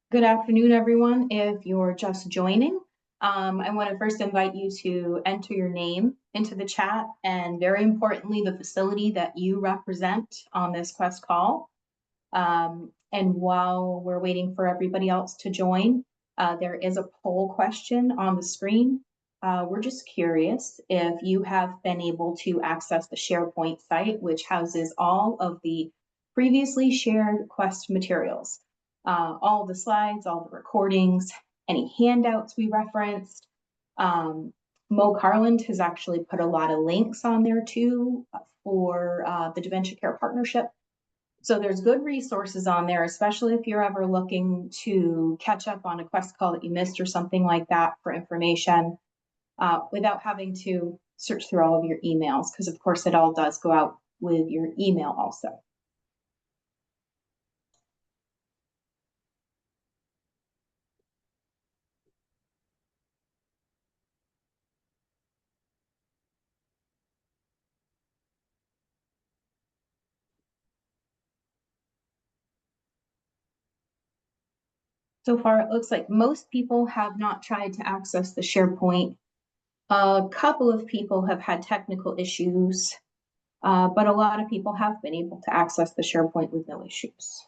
Good afternoon, everyone. If you're just joining, I want to first invite you to enter your name into the chat and, very importantly, the facility that you represent on this QuEST call. And while we're waiting for everybody else to join, there is a poll question on the screen. We're just curious if you have been able to access the SharePoint site, which houses all of the previously shared QuEST materials. All the slides, all the recordings, any handouts we referenced. Mo Carland has actually put a lot of links on there too for the Dementia Care Partnership. So there's good resources on there, especially if you're ever looking to catch up on a QuEST call that you missed or something like that for information without having to search through all of your emails, because of course it all does go out with your email also. So far, it looks like most people have not tried to access the SharePoint. A couple of people have had technical issues, but a lot of people have been able to access the SharePoint with no issues.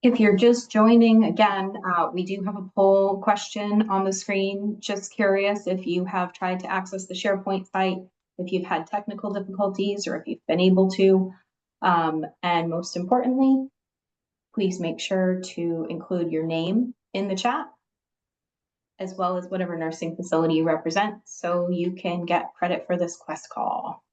If you're just joining, again, we do have a poll question on the screen. Just curious if you have tried to access the SharePoint site, if you've had technical difficulties, or if you've been able to. And most importantly, please make sure to include your name in the chat, as well as whatever nursing facility you represent, so you can get credit for this QuEST call.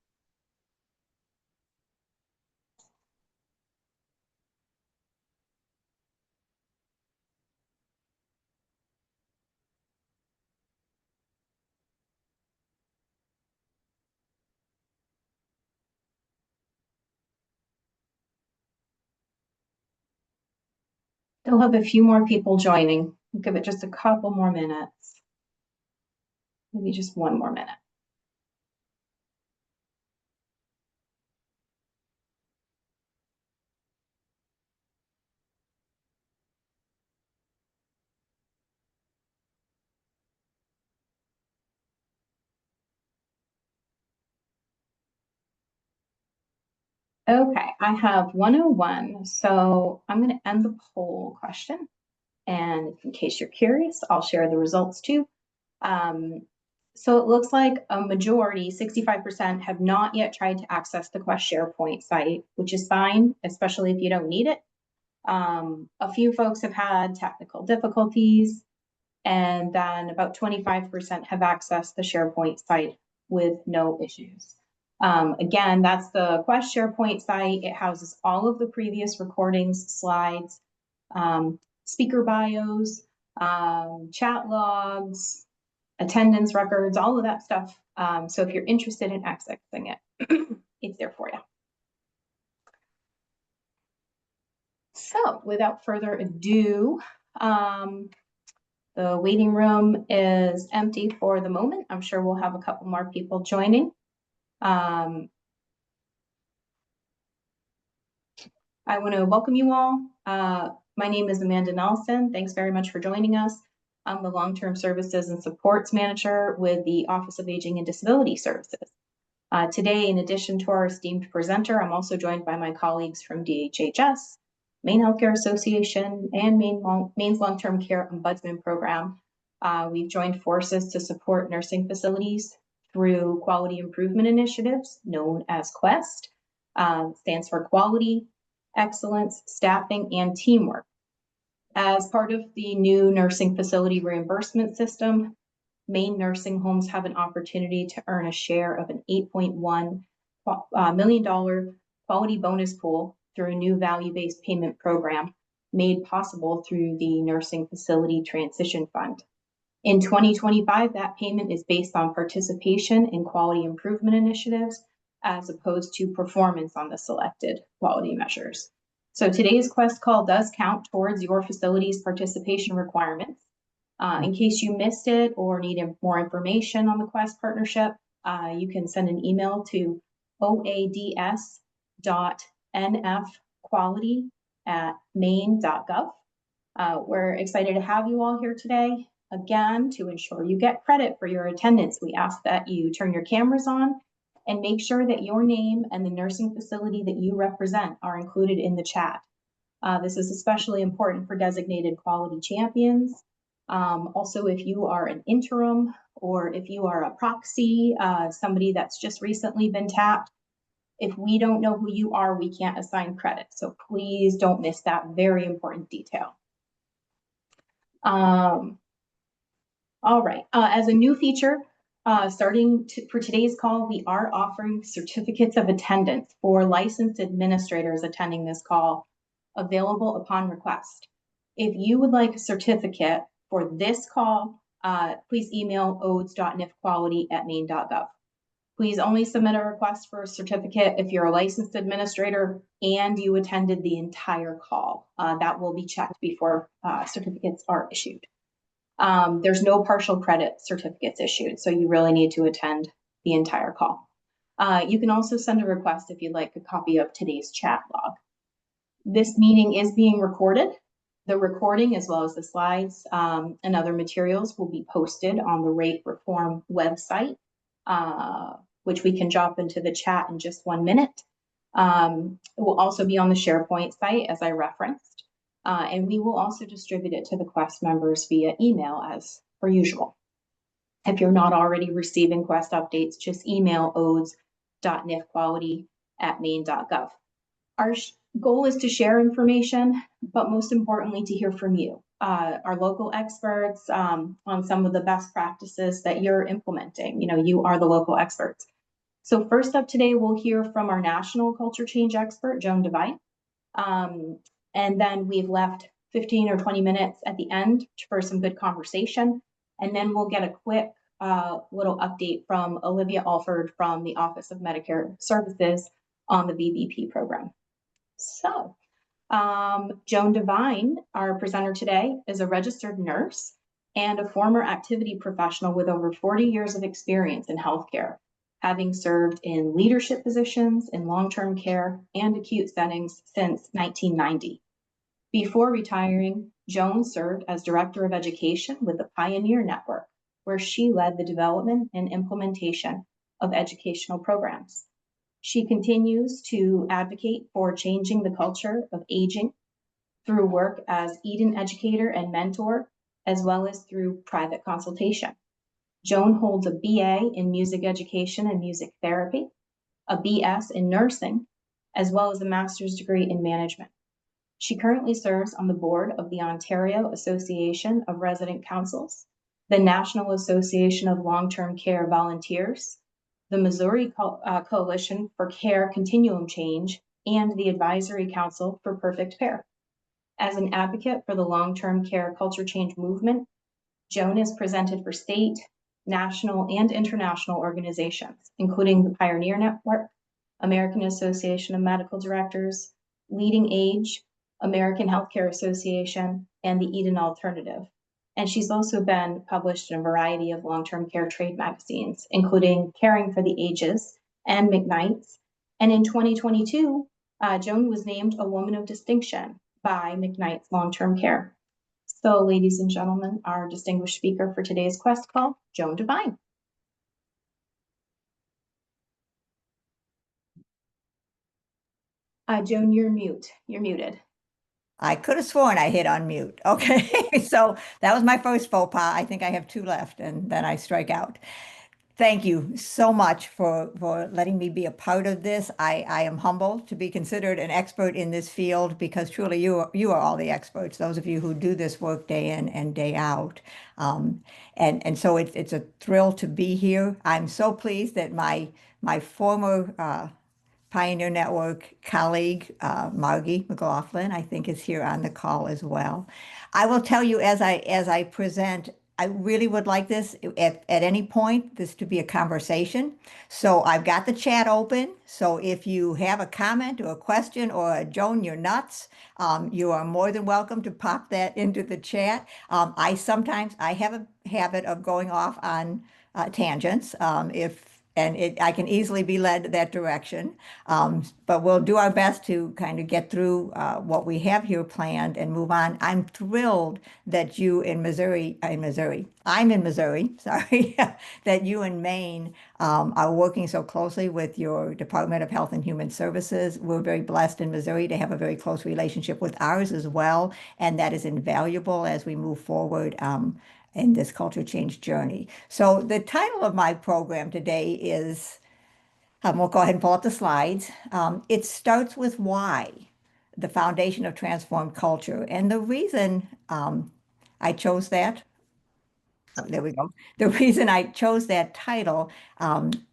Still have a few more people joining. We'll give it just a couple more minutes. Maybe just one more minute. Okay, I have 101, so I'm going to end the poll question. And in case you're curious, I'll share the results too. So it looks like a majority, 65%, have not yet tried to access the QuEST SharePoint site, which is fine, especially if you don't need it. A few folks have had technical difficulties, and then about 25% have accessed the SharePoint site with no issues. Again, that's the QuEST SharePoint site. It houses all of the previous recordings, slides, speaker bios, chat logs, attendance records, all of that stuff. So if you're interested in accessing it, it's there for you. So without further ado, the waiting room is empty for the moment. I'm sure we'll have a couple more people joining. I want to welcome you all. My name is Amanda Nelson. Thanks very much for joining us. I'm the Long-Term Services and Supports Manager with the Office of Aging and Disability Services. Today, in addition to our esteemed presenter, I'm also joined by my colleagues from DHHS, Maine Healthcare Association, and Maine's Long-Term Care Ombudsman Program. We've joined forces to support nursing facilities through quality improvement initiatives known as QuEST. Stands for Quality, Excellence, Staffing, and Teamwork. As part of the new nursing facility reimbursement system, Maine nursing homes have an opportunity to earn a share of an $8.1 million quality bonus pool through a new value-based payment program made possible through the Nursing Facility Transition Fund. In 2025, that payment is based on participation in quality improvement initiatives as opposed to performance on the selected quality measures. So today's QuEST call does count towards your facility's participation requirements. In case you missed it or need more information on the QuEST partnership, you can send an email to oads.nfquality@maine.gov. We're excited to have you all here today. Again, to ensure you get credit for your attendance, we ask that you turn your cameras on and make sure that your name and the nursing facility that you represent are included in the chat. This is especially important for designated quality champions. Also, if you are an interim or if you are a proxy, somebody that's just recently been tapped, if we don't know who you are, we can't assign credit. So please don't miss that very important detail. All right, as a new feature, for today's call, we are offering certificates of attendance for licensed administrators attending this call, available upon request. If you would like a certificate for this call, please email oads.nfquality@maine.gov. Please only submit a request for a certificate if you're a licensed administrator and you attended the entire call. That will be checked before certificates are issued. There's no partial credit certificates issued, so you really need to attend the entire call. You can also send a request if you'd like a copy of today's chat log. This meeting is being recorded. The recording, as well as the slides and other materials, will be posted on the Rate Reform website, which we can drop into the chat in just 1 minute. It will also be on the SharePoint site, as I referenced. And we will also distribute it to the QuEST members via email as per usual. If you're not already receiving QuEST updates, just email oads.nfquality@maine.gov. Our goal is to share information, but most importantly, to hear from you, our local experts on some of the best practices that you're implementing. You know, you are the local experts. So first up today, we'll hear from our national culture change expert, Joan Devine. And then we've left 15 or 20 minutes at the end for some good conversation. And then we'll get a quick little update from Olivia Alford from the Office of Medicare Services on the VBP program. So Joan Devine, our presenter today, is a registered nurse and a former activity professional with over 40 years of experience in healthcare, having served in leadership positions in long-term care and acute settings since 1990. Before retiring, Joan served as Director of Education with the Pioneer Network, where she led the development and implementation of educational programs. She continues to advocate for changing the culture of aging through work as Eden educator and mentor, as well as through private consultation. Joan holds a BA in music education and music therapy, a BS in nursing, as well as a master's degree in management. She currently serves on the board of the Ontario Association of Resident Councils, the National Association of Long-Term Care Volunteers, the Missouri Coalition for Care Continuum Change, and the Advisory Council for Perfect Pair. As an advocate for the long-term care culture change movement, Joan is presented for state, national, and international organizations, including the Pioneer Network, American Association of Medical Directors, Leading Age, American Healthcare Association, and the Eden Alternative. And she's also been published in a variety of long-term care trade magazines, including Caring for the Ages and McKnight's. And in 2022, Joan was named a Woman of Distinction by McKnight's Long-Term Care. So, ladies and gentlemen, our distinguished speaker for today's QuEST call, Joan Devine. Joan, you're muted. I could have sworn I hit unmute. Okay, so that was my first faux pas. I think I have 2 left, and then I strike out. Thank you so much for letting me be a part of this. I am humbled to be considered an expert in this field, because truly you are all the experts, those of you who do this work day in and day out. And so it's a thrill to be here. I'm so pleased that my former Pioneer Network colleague, Margie McLaughlin, I think is here on the call as well. I will tell you as I present, I really would like this at any point, this to be a conversation. So I've got the chat open. So if you have a comment or a question or a Joan, you're nuts, you are more than welcome to pop that into the chat. I have a habit of going off on tangents. If and I can easily be led that direction. But we'll do our best to kind of get through what we have here planned and move on. I'm thrilled that you I'm in Missouri, sorry, that you in Maine are working so closely with your Department of Health and Human Services. We're very blessed in Missouri to have a very close relationship with ours as well, and that is invaluable as we move forward. In this culture change journey. So the title of my program today is, we'll go ahead and pull up the slides. It starts with why, the foundation of transformed culture. And the reason I chose that there we go. The reason I chose that title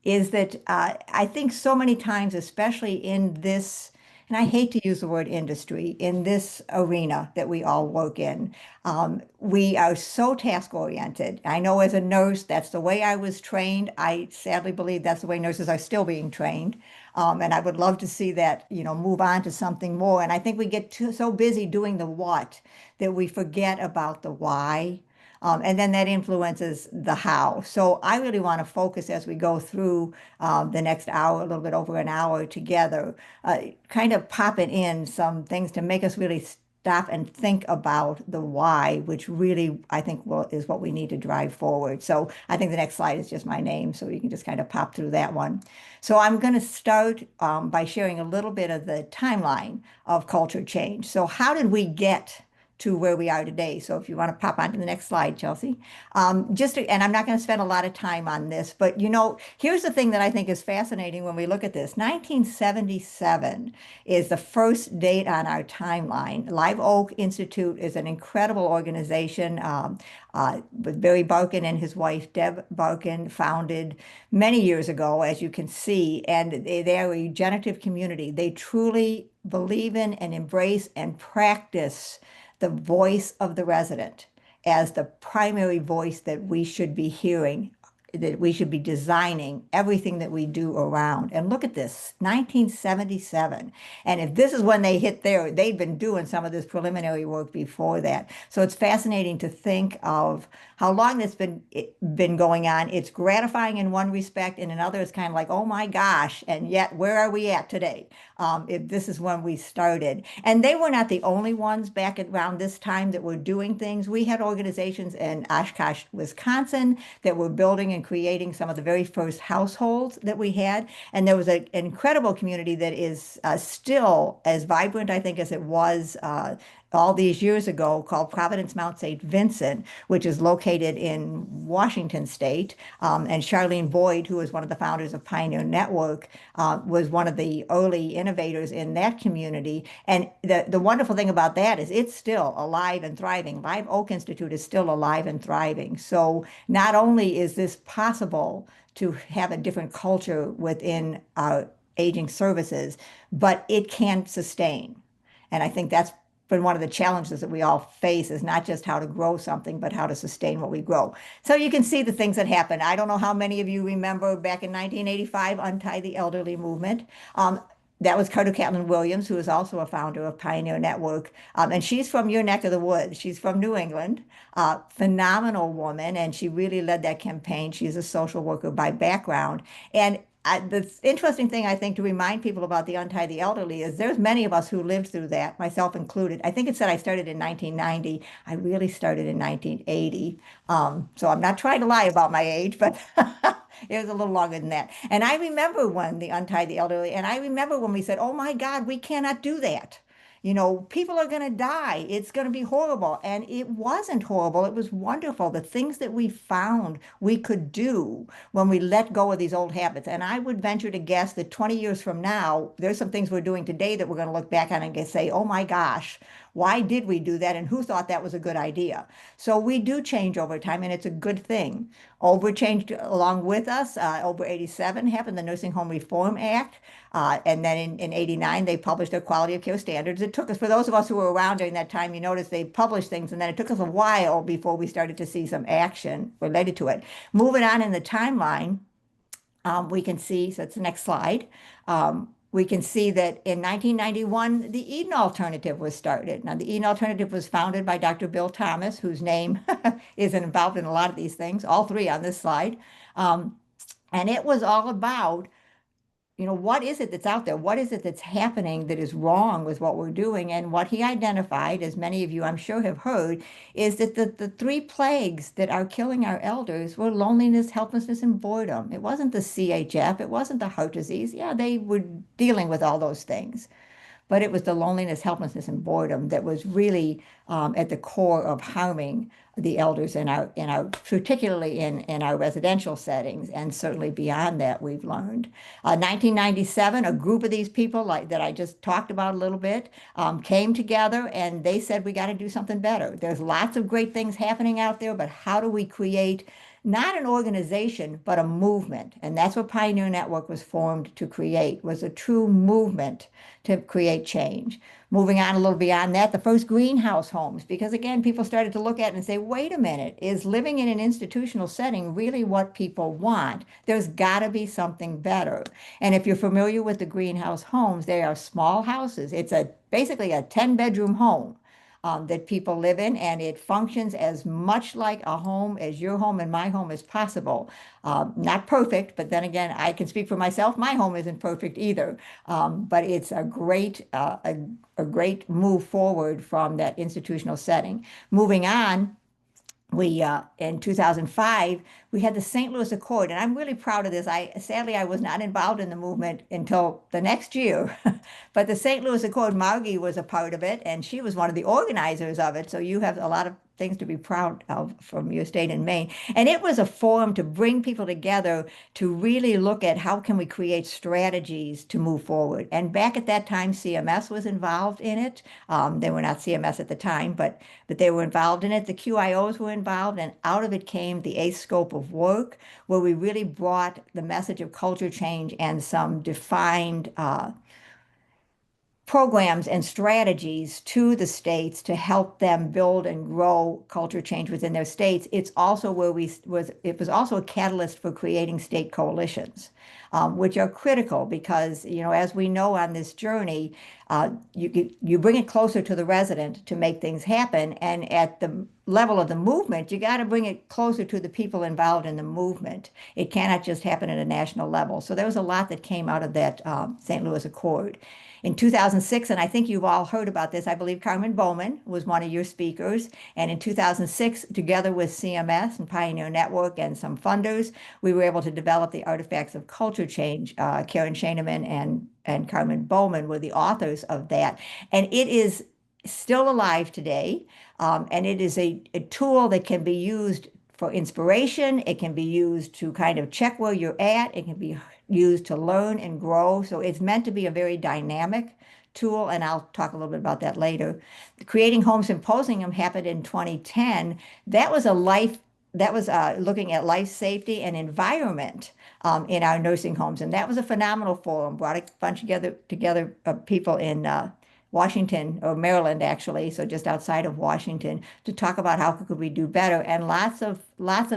is that I think so many times, especially in this, and I hate to use the word industry, in this arena that we all work in, we are so task oriented. I know as a nurse, that's the way I was trained. I sadly believe that's the way nurses are still being trained. And I would love to see that, move on to something more. And I think we get so busy doing the what that we forget about the why. And then that influences the how. So I really want to focus as we go through the next hour, a little bit over an hour together, kind of popping in some things to make us really stop and think about the why, which really I think is what we need to drive forward. So I think the next slide is just my name, so you can just kind of pop through that one. So I'm going to start by sharing a little bit of the timeline of culture change. So how did we get to where we are today? So if you want to pop on to the next slide, Chelsea. And I'm not going to spend a lot of time on this, but here's the thing that I think is fascinating when we look at this. 1977 is the first date on our timeline. Live Oak Institute is an incredible organization with Barry Barkin and his wife, Deb Barkin, founded many years ago, as you can see, and they are a regenerative community. They truly believe in and embrace and practice the voice of the resident as the primary voice that we should be hearing, that we should be designing everything that we do around. And look at this, 1977. And if this is when they hit there, they've been doing some of this preliminary work before that. So it's fascinating to think of how long this been going on. It's gratifying in one respect, and in another, it's kind of like, oh my gosh, and yet where are we at today? If this is when we started. And they were not the only ones back around this time that were doing things. We had organizations in Oshkosh, Wisconsin that were building and creating some of the very first households that we had. And there was an incredible community that is still as vibrant, I think, as it was all these years ago, called Providence Mount St. Vincent, which is located in Washington State. And Charlene Boyd, who was one of the founders of Pioneer Network, was one of the early innovators in that community. And the wonderful thing about that is it's still alive and thriving. Live Oak Institute is still alive and thriving. So not only is this possible to have a different culture within our aging services, but it can sustain. And I think that's been one of the challenges that we all face, is not just how to grow something, but how to sustain what we grow. So you can see the things that happen. I don't know how many of you remember back in 1985, Untie the Elderly movement. That was Carter Catlin Williams, who is also a founder of Pioneer Network. And she's from your neck of the woods. She's from New England, phenomenal woman. And she really led that campaign. She's a social worker by background. And the interesting thing, I think, to remind people about the Untie the Elderly is there's many of us who lived through that, myself included. I think it said I started in 1990. I really started in 1980. So I'm not trying to lie about my age, but it was a little longer than that. And I remember when the Untie the Elderly, and I remember when we said, oh my God, we cannot do that. People are going to die. It's going to be horrible. And it wasn't horrible. It was wonderful. The things that we found we could do when we let go of these old habits. And I would venture to guess that 20 years from now, there's some things we're doing today that we're going to look back on and say, oh my gosh, why did we do that? And who thought that was a good idea? So we do change over time, and it's a good thing. Over changed along with us. Over 87 happened, the Nursing Home Reform Act. And then in 89, they published their quality of care standards. It took us, for those of us who were around during that time, you notice they published things, and then it took us a while before we started to see some action related to it. Moving on in the timeline, we can see, so it's the next slide. We can see that in 1991, the Eden Alternative was started. Now, the Eden Alternative was founded by Dr. Bill Thomas, whose name is involved in a lot of these things, all three on this slide. And it was all about what is it that's out there? What is it that's happening that is wrong with what we're doing? And what he identified, as many of you I'm sure have heard, is that the three plagues that are killing our elders were loneliness, helplessness, and boredom. It wasn't the CHF, it wasn't the heart disease. Yeah, they were dealing with all those things, but it was the loneliness, helplessness, and boredom that was really at the core of harming the elders particularly in our residential settings, and certainly beyond that, we've learned. 1997, a group of these people like that I just talked about a little bit came together, and they said we got to do something better. There's lots of great things happening out there, but how do we create not an organization, but a movement? And that's what Pioneer Network was formed to create, was a true movement to create change. Moving on a little beyond that, the first greenhouse homes, because again, people started to look at it and say, wait a minute, is living in an institutional setting really what people want? There's got to be something better. And if you're familiar with the greenhouse homes, they are small houses. It's basically a 10-bedroom home that people live in, and it functions as much like a home as your home and my home as possible. Not perfect, but then again, I can speak for myself. My home isn't perfect either, but it's a great move forward from that institutional setting. Moving on, we in 2005 we had the St. Louis Accord, and I'm really proud of this. Sadly I was not involved in the movement until the next year, but the St. Louis Accord, Margie was a part of it, and she was one of the organizers of it. So you have a lot of things to be proud of from your state in Maine. And it was a forum to bring people together to really look at how can we create strategies to move forward. And back at that time, CMS was involved in it. They were not CMS at the time, but they were involved in it. The QIOs were involved, and out of it came the eighth scope of work, where we really brought the message of culture change and some defined programs and strategies to the states to help them build and grow culture change within their states. It's also where it was also a catalyst for creating state coalitions, which are critical because, as we know on this journey, you bring it closer to the resident to make things happen. And at the level of the movement, you got to bring it closer to the people involved in the movement. It cannot just happen at a national level. So there was a lot that came out of that St. Louis Accord. In 2006, and I think you've all heard about this, I believe Carmen Bowman was one of your speakers. And in 2006, together with CMS and Pioneer Network and some funders, we were able to develop the Artifacts of Culture Change. Karen Schaineman and Carmen Bowman were the authors of that. And it is still alive today. And it is a tool that can be used for inspiration. It can be used to kind of check where you're at. It can be used to learn and grow. So it's meant to be a very dynamic tool, and I'll talk a little bit about that later. The Creating Home Symposium happened in 2010. That was looking at life safety and environment in our nursing homes, and that was a phenomenal forum. Brought a bunch together of people in Washington, or Maryland actually, so just outside of Washington, to talk about how could we do better. And lots of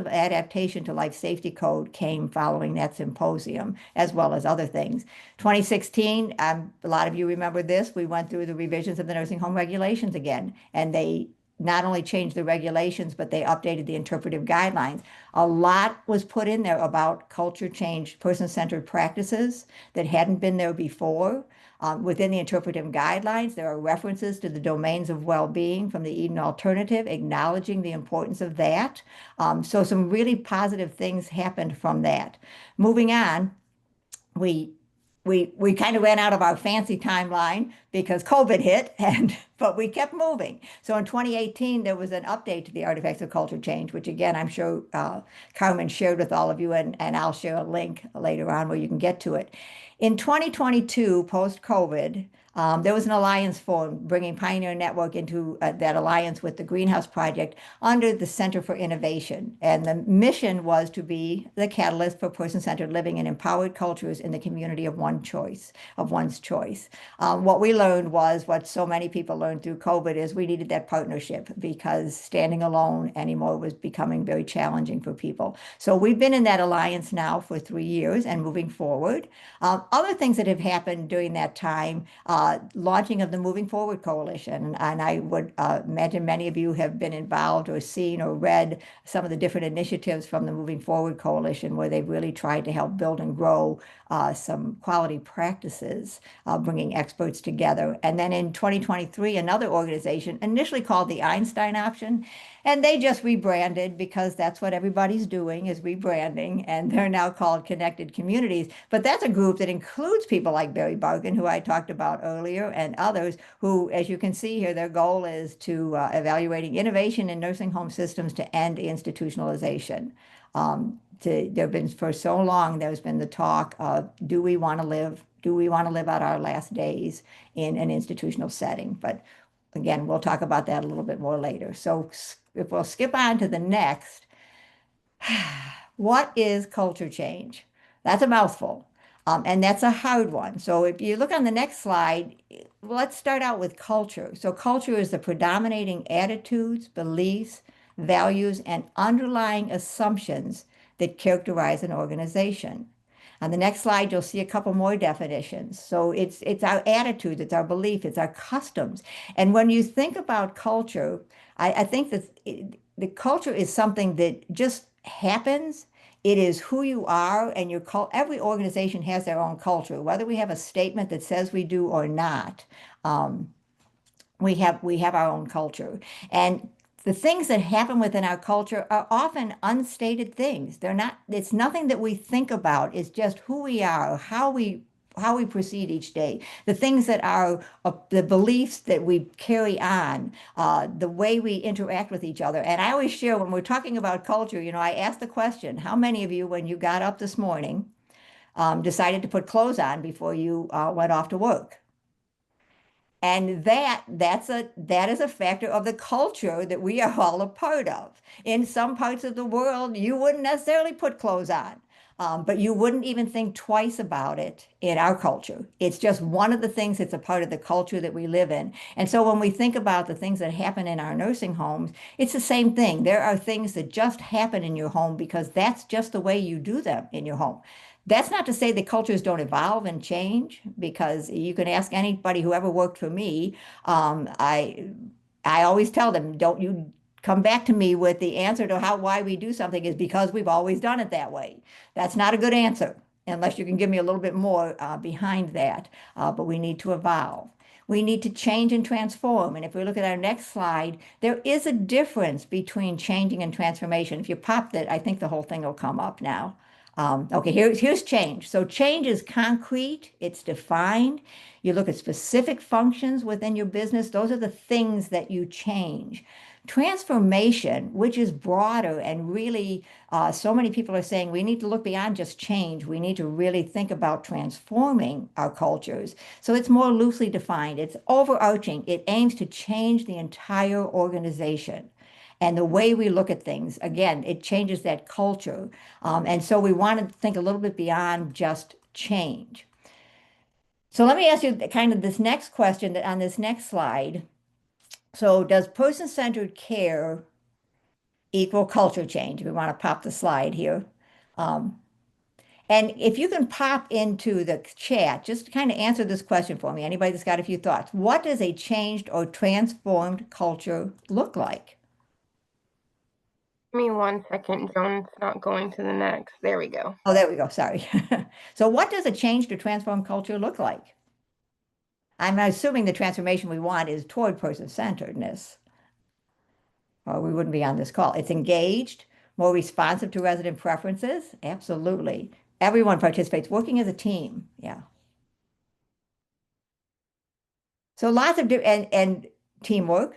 adaptation to life safety code came following that symposium, as well as other things. 2016, a lot of you remember this, we went through the revisions of the nursing home regulations again, and they not only changed the regulations, but they updated the interpretive guidelines. A lot was put in there about culture change, person-centered practices that hadn't been there before. Within the interpretive guidelines, there are references to the domains of well-being from the Eden Alternative, acknowledging the importance of that. So some really positive things happened from that. Moving on, we we kind of ran out of our fancy timeline because COVID hit, and but we kept moving. So in 2018, there was an update to the Artifacts of Culture Change, which again, I'm sure Carmen shared with all of you, and I'll share a link later on where you can get to it. In 2022, post-COVID, there was an alliance formed, bringing Pioneer Network into that alliance with the Greenhouse Project under the Center for Innovation. And the mission was to be the catalyst for person-centered living and empowered cultures in the community of one's choice. What we learned was what so many people learned through COVID is we needed that partnership because standing alone anymore was becoming very challenging for people. So we've been in that alliance now for 3 years and moving forward. Other things that have happened during that time, launching of the Moving Forward Coalition. And I would imagine many of you have been involved or seen or read some of the different initiatives from the Moving Forward Coalition, where they've really tried to help build and grow some quality practices, bringing experts together. And then in 2023, another organization, initially called the Einstein Option, and they just rebranded because that's what everybody's doing is rebranding, and they're now called Connected Communities. But that's a group that includes people like Barry Bargan, who I talked about earlier, and others who, as you can see here, their goal is to evaluating innovation in nursing home systems to end institutionalization. There have been for so long, there's been the talk of, do we want to live out our last days in an institutional setting? But again, we'll talk about that a little bit more later. So if we'll skip on to the next, what is culture change? That's a mouthful. And that's a hard one. So if you look on the next slide, let's start out with culture. So culture is the predominating attitudes, beliefs, values, and underlying assumptions that characterize an organization. On the next slide, you'll see a couple more definitions. So it's our attitudes, it's our belief, it's our customs. And when you think about culture, I think that the culture is something that just happens. It is who you are, and every organization has their own culture, whether we have a statement that says we do or not. We have our own culture. And the things that happen within our culture are often unstated things. It's nothing that we think about. It's just who we are, how we proceed each day, the things that are the beliefs that we carry on, the way we interact with each other. And I always share when we're talking about culture, I ask the question, how many of you, when you got up this morning, decided to put clothes on before you went off to work? And that is a factor of the culture that we are all a part of. In some parts of the world, you wouldn't necessarily put clothes on, but you wouldn't even think twice about it in our culture. It's just one of the things that's a part of the culture that we live in. And so when we think about the things that happen in our nursing homes, it's the same thing. There are things that just happen in your home because that's just the way you do them in your home. That's not to say that cultures don't evolve and change, because you can ask anybody who ever worked for me. I always tell them, don't you come back to me with the answer to why we do something is because we've always done it that way. That's not a good answer unless you can give me a little bit more behind that. But we need to evolve. We need to change and transform. And if we look at our next slide, there is a difference between changing and transformation. If you pop that, I think the whole thing will come up now. Okay, here's change. So change is concrete, it's defined. You look at specific functions within your business. Those are the things that you change. Transformation, which is broader and really, so many people are saying we need to look beyond just change. We need to really think about transforming our cultures. So it's more loosely defined. It's overarching. It aims to change the entire organization. And the way we look at things, again, it changes that culture. And so we want to think a little bit beyond just change. So let me ask you kind of this next question on this next slide. So does person-centered care equal culture change? We want to pop the slide here. And if you can pop into the chat, just to kind of answer this question for me, anybody that's got a few thoughts. What does a changed or transformed culture look like? Give me 1 second, Joan. It's not going to the next. There we go. Oh, there we go. Sorry. So what does a changed or transformed culture look like? I'm assuming the transformation we want is toward person-centeredness, or we wouldn't be on this call. It's engaged, more responsive to resident preferences. Absolutely. Everyone participates, working as a team. Yeah. So lots of and teamwork.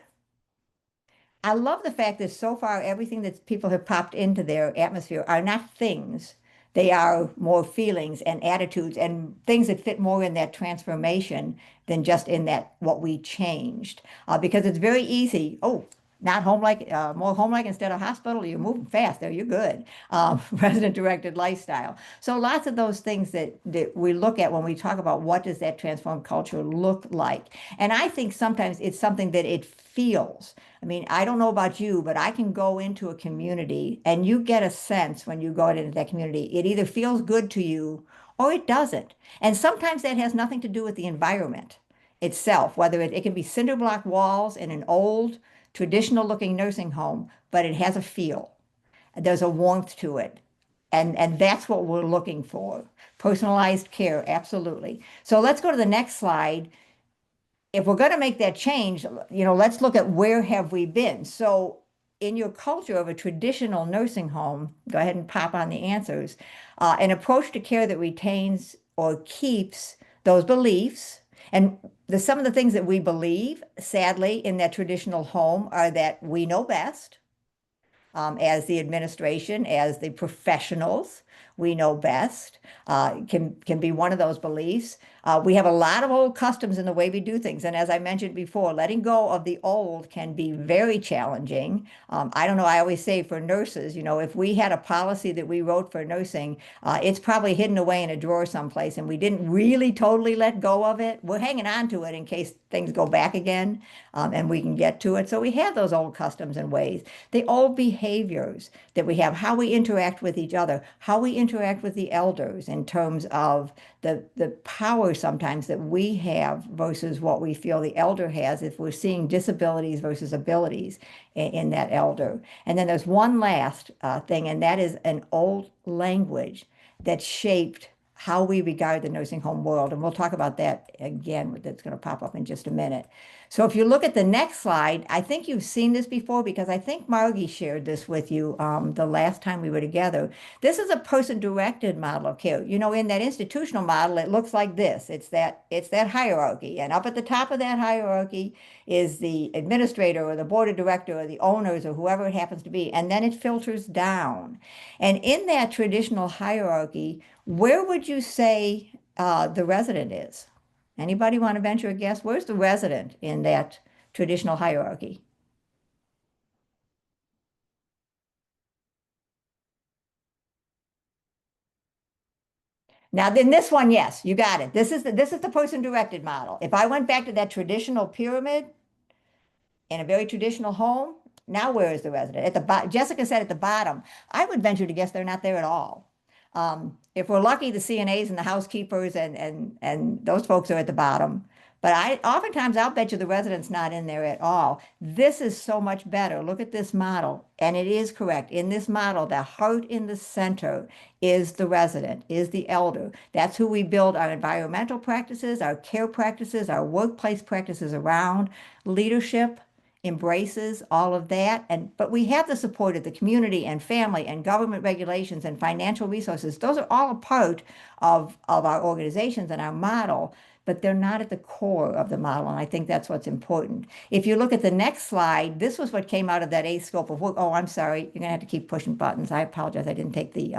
I love the fact that so far everything that people have popped into their atmosphere are not things. They are more feelings and attitudes and things that fit more in that transformation than just in that what we changed. Because it's very easy. Oh, not home like more home like instead of hospital. You're moving fast there. You're good. Resident directed lifestyle. So lots of those things that we look at when we talk about what does that transformed culture look like. And I think sometimes it's something that it feels. I mean, I don't know about you, but I can go into a community and you get a sense when you go into that community, it either feels good to you or it doesn't. And sometimes that has nothing to do with the environment itself, whether it can be cinder block walls in an old, traditional looking nursing home, but it has a feel. There's a warmth to it. And that's what we're looking for. Personalized care, absolutely. So let's go to the next slide. If we're going to make that change, let's look at where have we been. So in your culture of a traditional nursing home, go ahead and pop on the answers, an approach to care that retains or keeps those beliefs. And some of the things that we believe, sadly, in that traditional home are that we know best. As the administration, as the professionals, we know best, can be one of those beliefs. We have a lot of old customs in the way we do things. And as I mentioned before, letting go of the old can be very challenging. I don't know, I always say for nurses, if we had a policy that we wrote for nursing, it's probably hidden away in a drawer someplace and we didn't really totally let go of it. We're hanging on to it in case things go back again and we can get to it. So we have those old customs and ways. The old behaviors that we have, how we interact with each other, how we interact with the elders in terms of the power sometimes that we have versus what we feel the elder has if we're seeing disabilities versus abilities in that elder. And then there's one last thing, and that is an old language that shaped how we regard the nursing home world. And we'll talk about that again, that's going to pop up in just a minute. So if you look at the next slide, I think you've seen this before because I think Margie shared this with you the last time we were together. This is a person-directed model of care. In that institutional model, it looks like this. It's that hierarchy. And up at the top of that hierarchy is the administrator or the board of director or the owners or whoever it happens to be. And then it filters down. And in that traditional hierarchy, where would you say the resident is? Anybody want to venture a guess? Where's the resident in that traditional hierarchy? Now, then this one, yes, you got it. This is the person-directed model. If I went back to that traditional pyramid in a very traditional home, now where is the resident? At the bottom, Jessica said at the bottom. I would venture to guess they're not there at all. If we're lucky, the CNAs and the housekeepers and those folks are at the bottom. But oftentimes I'll bet you the resident's not in there at all. This is so much better. Look at this model. And it is correct. In this model, the heart in the center is the resident, is the elder. That's who we build our environmental practices, our care practices, our workplace practices around. Leadership embraces all of that. But we have the support of the community and family and government regulations and financial resources. Those are all a part of our organizations and our model, but they're not at the core of the model. And I think that's what's important. If you look at the next slide, this was what came out of that eighth scope of work. Oh, I'm sorry. You're going to have to keep pushing buttons. I apologize. I didn't take the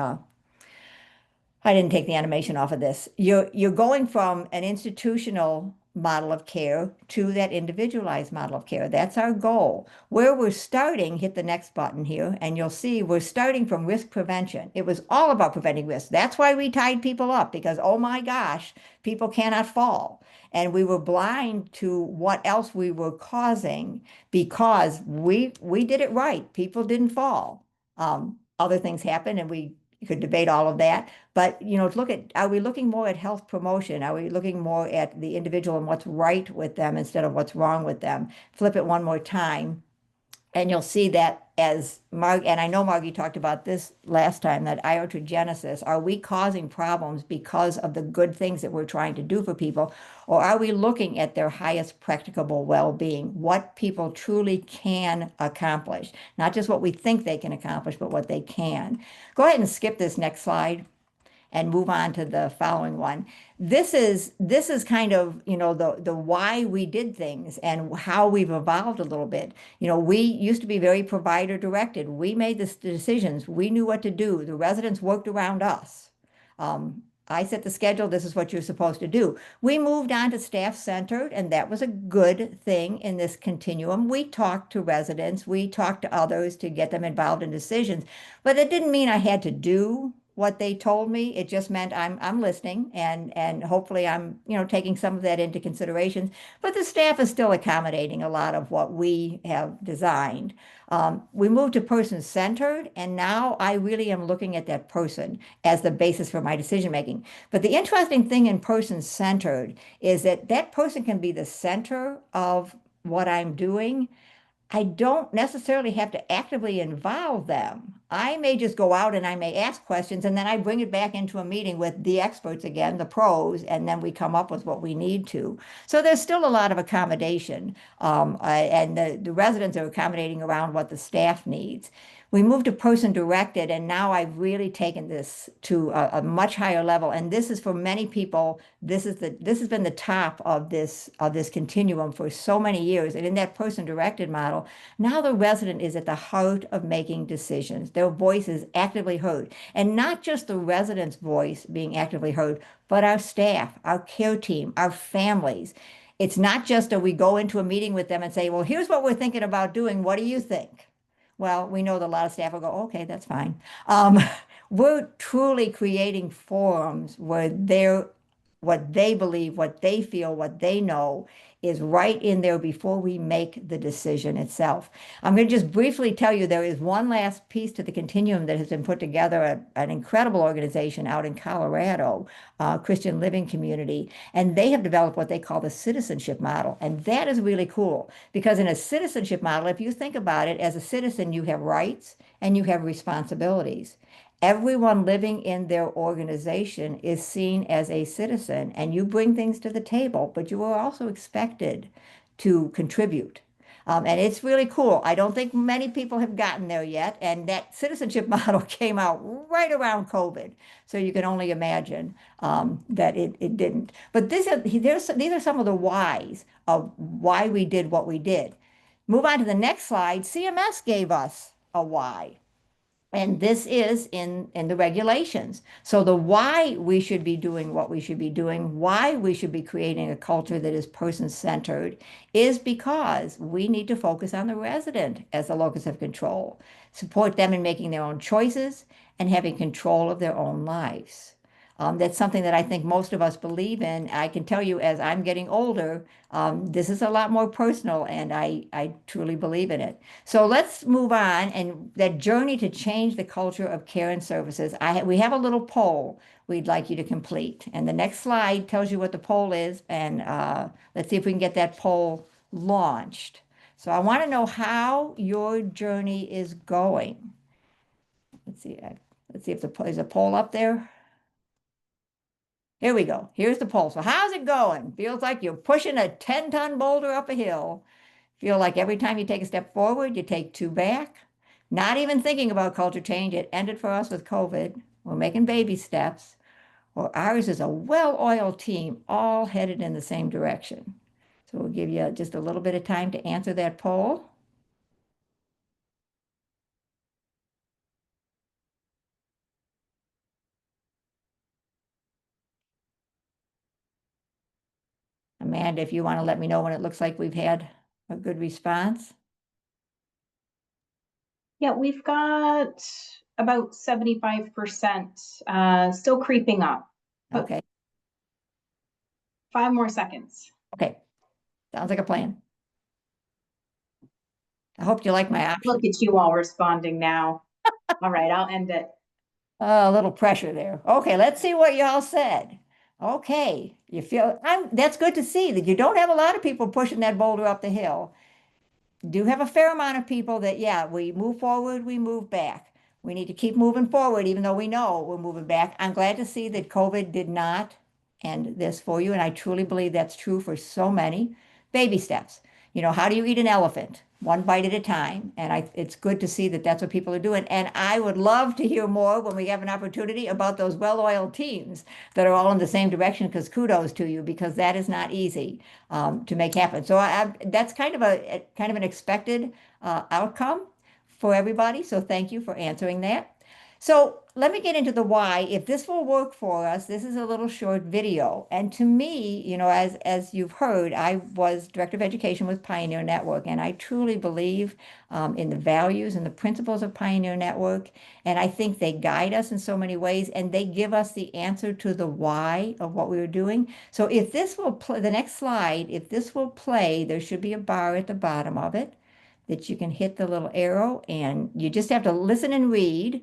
animation off of this. You're going from an institutional model of care to that individualized model of care. That's our goal. Where we're starting, hit the next button here, and you'll see we're starting from risk prevention. It was all about preventing risk. That's why we tied people up because, oh my gosh, people cannot fall. And we were blind to what else we were causing because we did it right. People didn't fall. Other things happened and we could debate all of that. But, look at, are we looking more at health promotion? Are we looking more at the individual and what's right with them instead of what's wrong with them? Flip it one more time. And you'll see that as and I know Margie talked about this last time, that iatrogenesis, are we causing problems because of the good things that we're trying to do for people? Or are we looking at their highest practicable well-being, what people truly can accomplish? Not just what we think they can accomplish, but what they can. Go ahead and skip this next slide. and move on to the following one. This is kind of, the why we did things and how we've evolved a little bit. We used to be very provider directed. We made the decisions. We knew what to do. The residents worked around us. I set the schedule. This is what you're supposed to do. We moved on to staff centered, and that was a good thing in this continuum. We talked to residents, we talked to others to get them involved in decisions, but it didn't mean I had to do what they told me. It just meant I'm listening, and hopefully I'm taking some of that into consideration. But the staff is still accommodating a lot of what we have designed. We moved to person-centered, and now I really am looking at that person as the basis for my decision making. But the interesting thing in person-centered is that that person can be the center of what I'm doing. I don't necessarily have to actively involve them. I may just go out and I may ask questions, and then I bring it back into a meeting with the experts again, the pros, and then we come up with what we need to. So there's still a lot of accommodation, and the residents are accommodating around what the staff needs. We moved to person directed, and now I've really taken this to a much higher level. And this is for many people, this has been the top of this continuum for so many years. And in that person directed model, now the resident is at the heart of making decisions. Their voice is actively heard. And not just the resident's voice being actively heard, but our staff, our care team, our families. It's not just we go into a meeting with them and say, well, here's what we're thinking about doing. What do you think? Well, we know that a lot of staff will go, okay, that's fine. We're truly creating forums where what they believe, what they feel, what they know is right in there before we make the decision itself. I'm going to just briefly tell you there is one last piece to the continuum that has been put together at an incredible organization out in Colorado, Christian Living Community, and they have developed what they call the citizenship model. And that is really cool because in a citizenship model, if you think about it, as a citizen, you have rights and you have responsibilities. Everyone living in their organization is seen as a citizen, and you bring things to the table, but you are also expected to contribute. And it's really cool. I don't think many people have gotten there yet, and that citizenship model came out right around COVID. So you can only imagine that it didn't. But these are some of the whys of why we did what we did. Move on to the next slide. CMS gave us a why. And this is in the regulations. So the why we should be doing what we should be doing, why we should be creating a culture that is person-centered is because we need to focus on the resident as the locus of control, support them in making their own choices and having control of their own lives. That's something that I think most of us believe in. I can tell you as I'm getting older, this is a lot more personal and I truly believe in it. So let's move on and that journey to change the culture of care and services. We have a little poll we'd like you to complete. And the next slide tells you what the poll is. And let's see if we can get that poll launched. So I want to know how your journey is going. Let's see if there's a poll up there. Here we go. Here's the poll. So how's it going? Feels like you're pushing a 10-ton boulder up a hill. Feel like every time you take a step forward, you take two back. Not even thinking about culture change. It ended for us with COVID. We're making baby steps. Or ours is a well-oiled team, all headed in the same direction. So we'll give you just a little bit of time to answer that poll. Amanda, if you want to let me know when it looks like we've had a good response. Yeah, we've got about 75%, still creeping up. But Okay. 5 more seconds. Okay. Sounds like a plan. I hope you like my option. Look at you all responding now. All right, I'll end it. A little pressure there. Okay, let's see what y'all said. Okay, that's good to see that you don't have a lot of people pushing that boulder up the hill. Do have a fair amount of people that, yeah, we move forward, we move back. We need to keep moving forward, even though we know we're moving back. I'm glad to see that COVID did not end this for you, and I truly believe that's true for so many. Baby steps. how do you eat an elephant? One bite at a time. And it's good to see that that's what people are doing. And I would love to hear more when we have an opportunity about those well-oiled teams that are all in the same direction, because kudos to you, because that is not easy to make happen. So that's kind of an expected outcome for everybody. So thank you for answering that. So let me get into the why. If this will work for us, this is a little short video. And to me, as you've heard, I was Director of Education with Pioneer Network, and I truly believe in the values and the principles of Pioneer Network. And I think they guide us in so many ways, and they give us the answer to the why of what we were doing. So if this will play, the next slide, if this will play, there should be a bar at the bottom of it that you can hit the little arrow, and you just have to listen and read.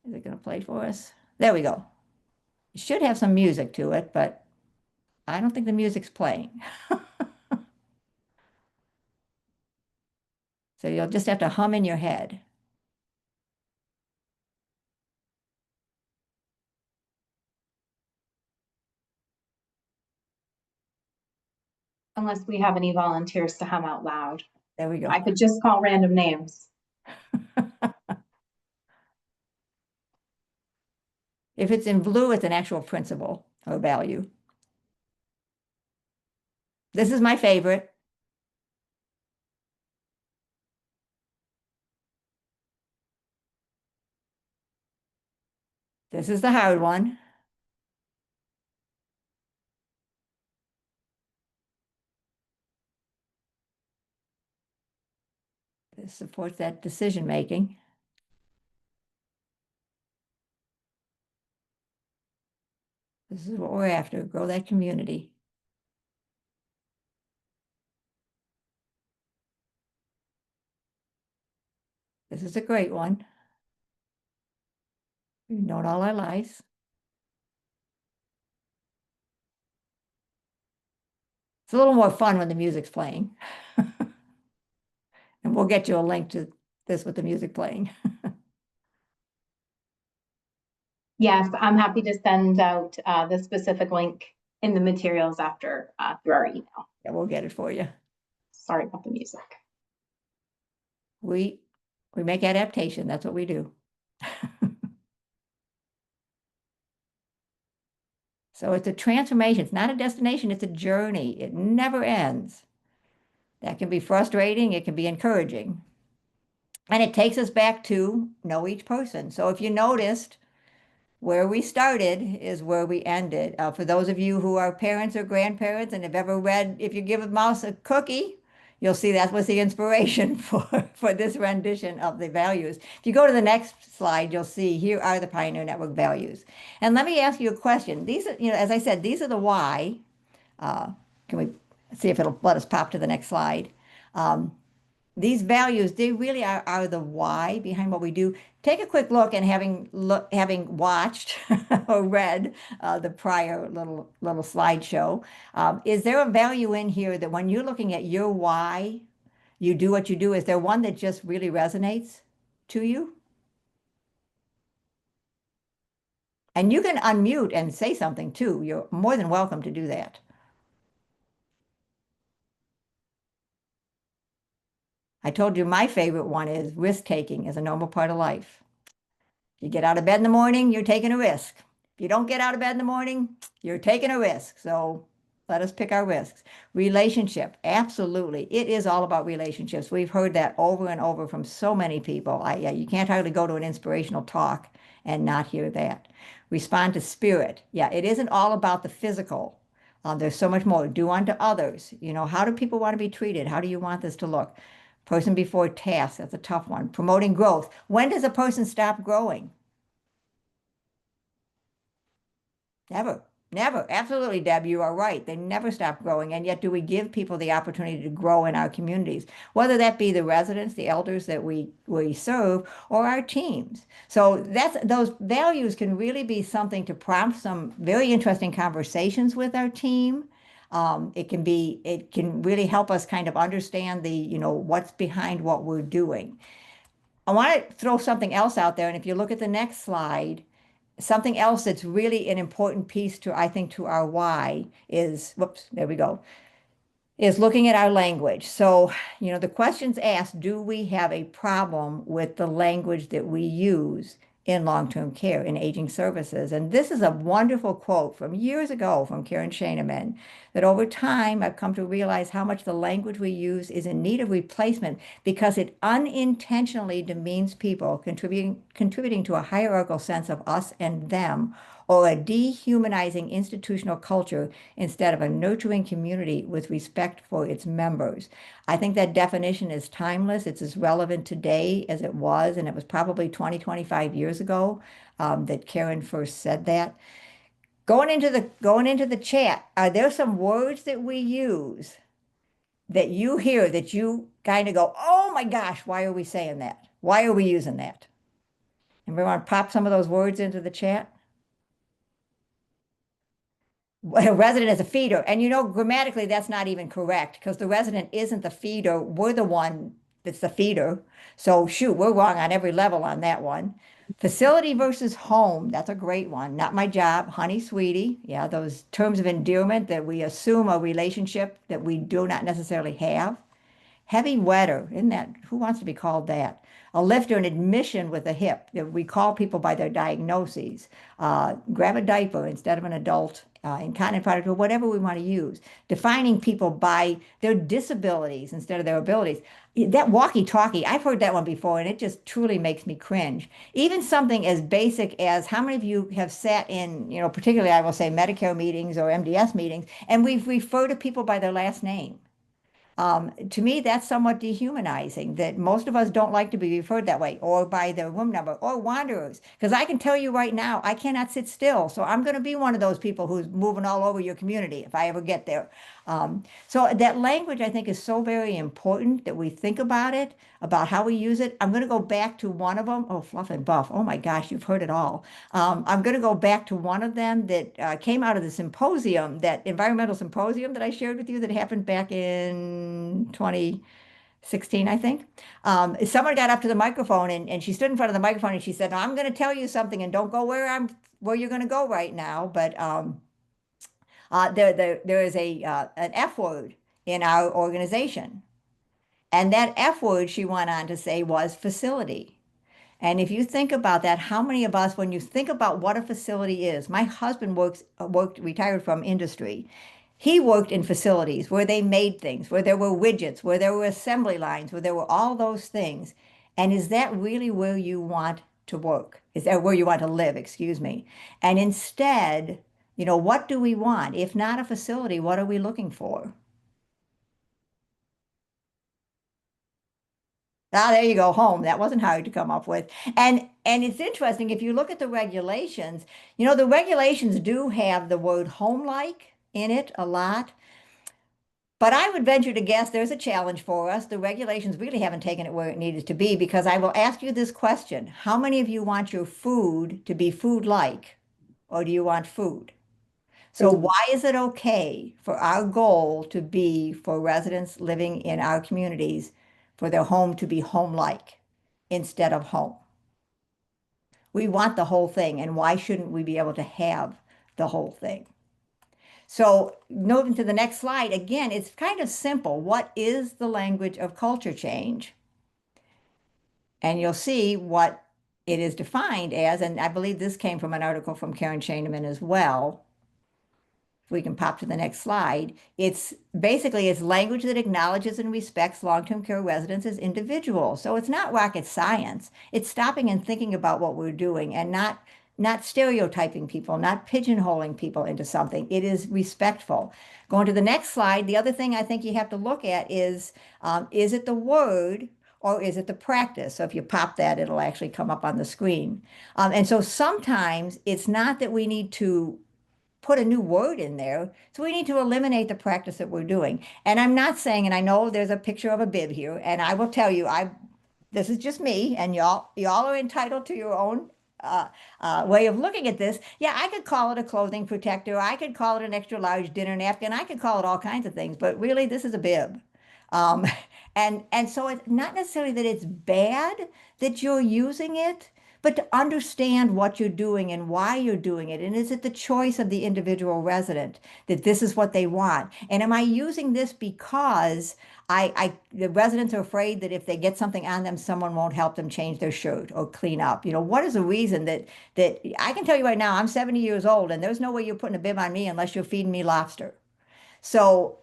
Is it going to play for us? There we go. It should have some music to it, but I don't think the music's playing. So you'll just have to hum in your head. Unless we have any volunteers to hum out loud. There we go. I could just call random names. If it's in blue, it's an actual principle or value. This is my favorite. This is the hard one. This supports that decision making. This is what we're after, grow that community. This is a great one. We've known all our lives. It's a little more fun when the music's playing. And we'll get you a link to this with the music playing. Yes, I'm happy to send out the specific link in the materials after through our email. Yeah, we'll get it for you. Sorry about the music. We make adaptation. That's what we do. So it's a transformation. It's not a destination. It's a journey. It never ends. That can be frustrating. It can be encouraging. And it takes us back to know each person. So if you noticed, where we started is where we ended. For those of you who are parents or grandparents and have ever read If You Give a Mouse a Cookie, you'll see that was the inspiration for this rendition of the values. If you go to the next slide, you'll see here are the Pioneer Network values. And let me ask you a question. These are, as I said, these are the why. Can we see if it'll let us pop to the next slide? These values, they really are the why behind what we do. Take a quick look, and having watched or read the prior little slideshow, is there a value in here that when you're looking at your why you do what you do, is there one that just really resonates to you? And you can unmute and say something too. You're more than welcome to do that. I told you my favorite one is risk-taking is a normal part of life. You get out of bed in the morning, you're taking a risk. If you don't get out of bed in the morning, you're taking a risk. So let us pick our risks. Relationship, absolutely. It is all about relationships. We've heard that over and over from so many people. Yeah, you can't hardly go to an inspirational talk and not hear that. Respond to spirit. Yeah, it isn't all about the physical. There's so much more. Do unto others. How do people want to be treated? How do you want this to look? Person before task, that's a tough one. Promoting growth. When does a person stop growing? Never, never. Absolutely, Deb, you are right. They never stop growing. And yet do we give people the opportunity to grow in our communities, whether that be the residents, the elders that we serve, or our teams. So those values can really be something to prompt some very interesting conversations with our team. It can really help us kind of understand what's behind what we're doing. I want to throw something else out there. And if you look at the next slide, something else that's really an important piece to, I think, to our why is, whoops, there we go, is looking at our language. So, the questions asked, do we have a problem with the language that we use in long-term care, in aging services? And this is a wonderful quote from years ago from Karen Scheineman, that over time I've come to realize how much the language we use is in need of replacement because it unintentionally demeans people, contributing to a hierarchical sense of us and them, or a dehumanizing institutional culture instead of a nurturing community with respect for its members. I think that definition is timeless. It's as relevant today as it was, and it was probably 20, 25 years ago that Karen first said that. Going into the chat, are there some words that we use that you hear that you kind of go, oh my gosh, why are we saying that? Why are we using that? And we want to pop some of those words into the chat? A resident is a feeder. And grammatically, that's not even correct because the resident isn't the feeder. We're the one that's the feeder. So shoot, we're wrong on every level on that one. Facility versus home, that's a great one. Not my job, honey, sweetie. Yeah, those terms of endearment that we assume a relationship that we do not necessarily have. Heavy wetter, isn't that, who wants to be called that? A lift or an admission with a hip. We call people by their diagnoses. Grab a diaper instead of an adult, incontinent product, or whatever we want to use. Defining people by their disabilities instead of their abilities. That walkie-talkie, I've heard that one before, and it just truly makes me cringe. Even something as basic as how many of you have sat in, particularly I will say Medicare meetings or MDS meetings, and we've referred to people by their last name. To me, that's somewhat dehumanizing, that most of us don't like to be referred that way, or by their room number, or wanderers. Because I can tell you right now, I cannot sit still. So I'm going to be one of those people who's moving all over your community if I ever get there. So that language, I think, is so very important that we think about it, about how we use it. I'm going to go back to one of them. Oh, fluff and buff. Oh my gosh, you've heard it all. I'm going to go back to one of them that came out of the symposium, that environmental symposium that I shared with you that happened back in 2016, I think. Someone got up to the microphone and she stood in front of the microphone and she said, I'm going to tell you something and don't go where you're going to go right now. But there is an F word in our organization. And that F word, she went on to say, was facility. And if you think about that, how many of us, when you think about what a facility is, my husband retired from industry. He worked in facilities where they made things, where there were widgets, where there were assembly lines, where there were all those things. And is that really where you want to work? Is that where you want to live? Excuse me. And instead, what do we want? If not a facility, what are we looking for? Ah, there you go, home. That wasn't hard to come up with. And it's interesting, if you look at the regulations, the regulations do have the word home-like in it a lot. But I would venture to guess there's a challenge for us. The regulations really haven't taken it where it needed to be, because I will ask you this question. How many of you want your food to be food-like, or do you want food? So why is it okay for our goal to be for residents living in our communities for their home to be home-like instead of home? We want the whole thing, and why shouldn't we be able to have the whole thing? So moving to the next slide, again, it's kind of simple. What is the language of culture change? And you'll see what it is defined as, and I believe this came from an article from Karen Scheineman as well. If we can pop to the next slide, it's language that acknowledges and respects long-term care residents as individuals. So it's not rocket science. It's stopping and thinking about what we're doing and not stereotyping people, not pigeonholing people into something. It is respectful. Going to the next slide, the other thing I think you have to look at is it the word or is it the practice? So if you pop that, it'll actually come up on the screen. And so sometimes it's not that we need to put a new word in there. So we need to eliminate the practice that we're doing. And I'm not saying, and I know there's a picture of a bib here, and I will tell you, this is just me, and y'all are entitled to your own way of looking at this. Yeah, I could call it a clothing protector. I could call it an extra large dinner napkin. I could call it all kinds of things, but really this is a bib. And so it's not necessarily that it's bad that you're using it, but to understand what you're doing and why you're doing it. And is it the choice of the individual resident that this is what they want? And am I using this because the residents are afraid that if they get something on them, someone won't help them change their shirt or clean up? What is the reason that I can tell you right now, I'm 70 years old and there's no way you're putting a bib on me unless you're feeding me lobster. So,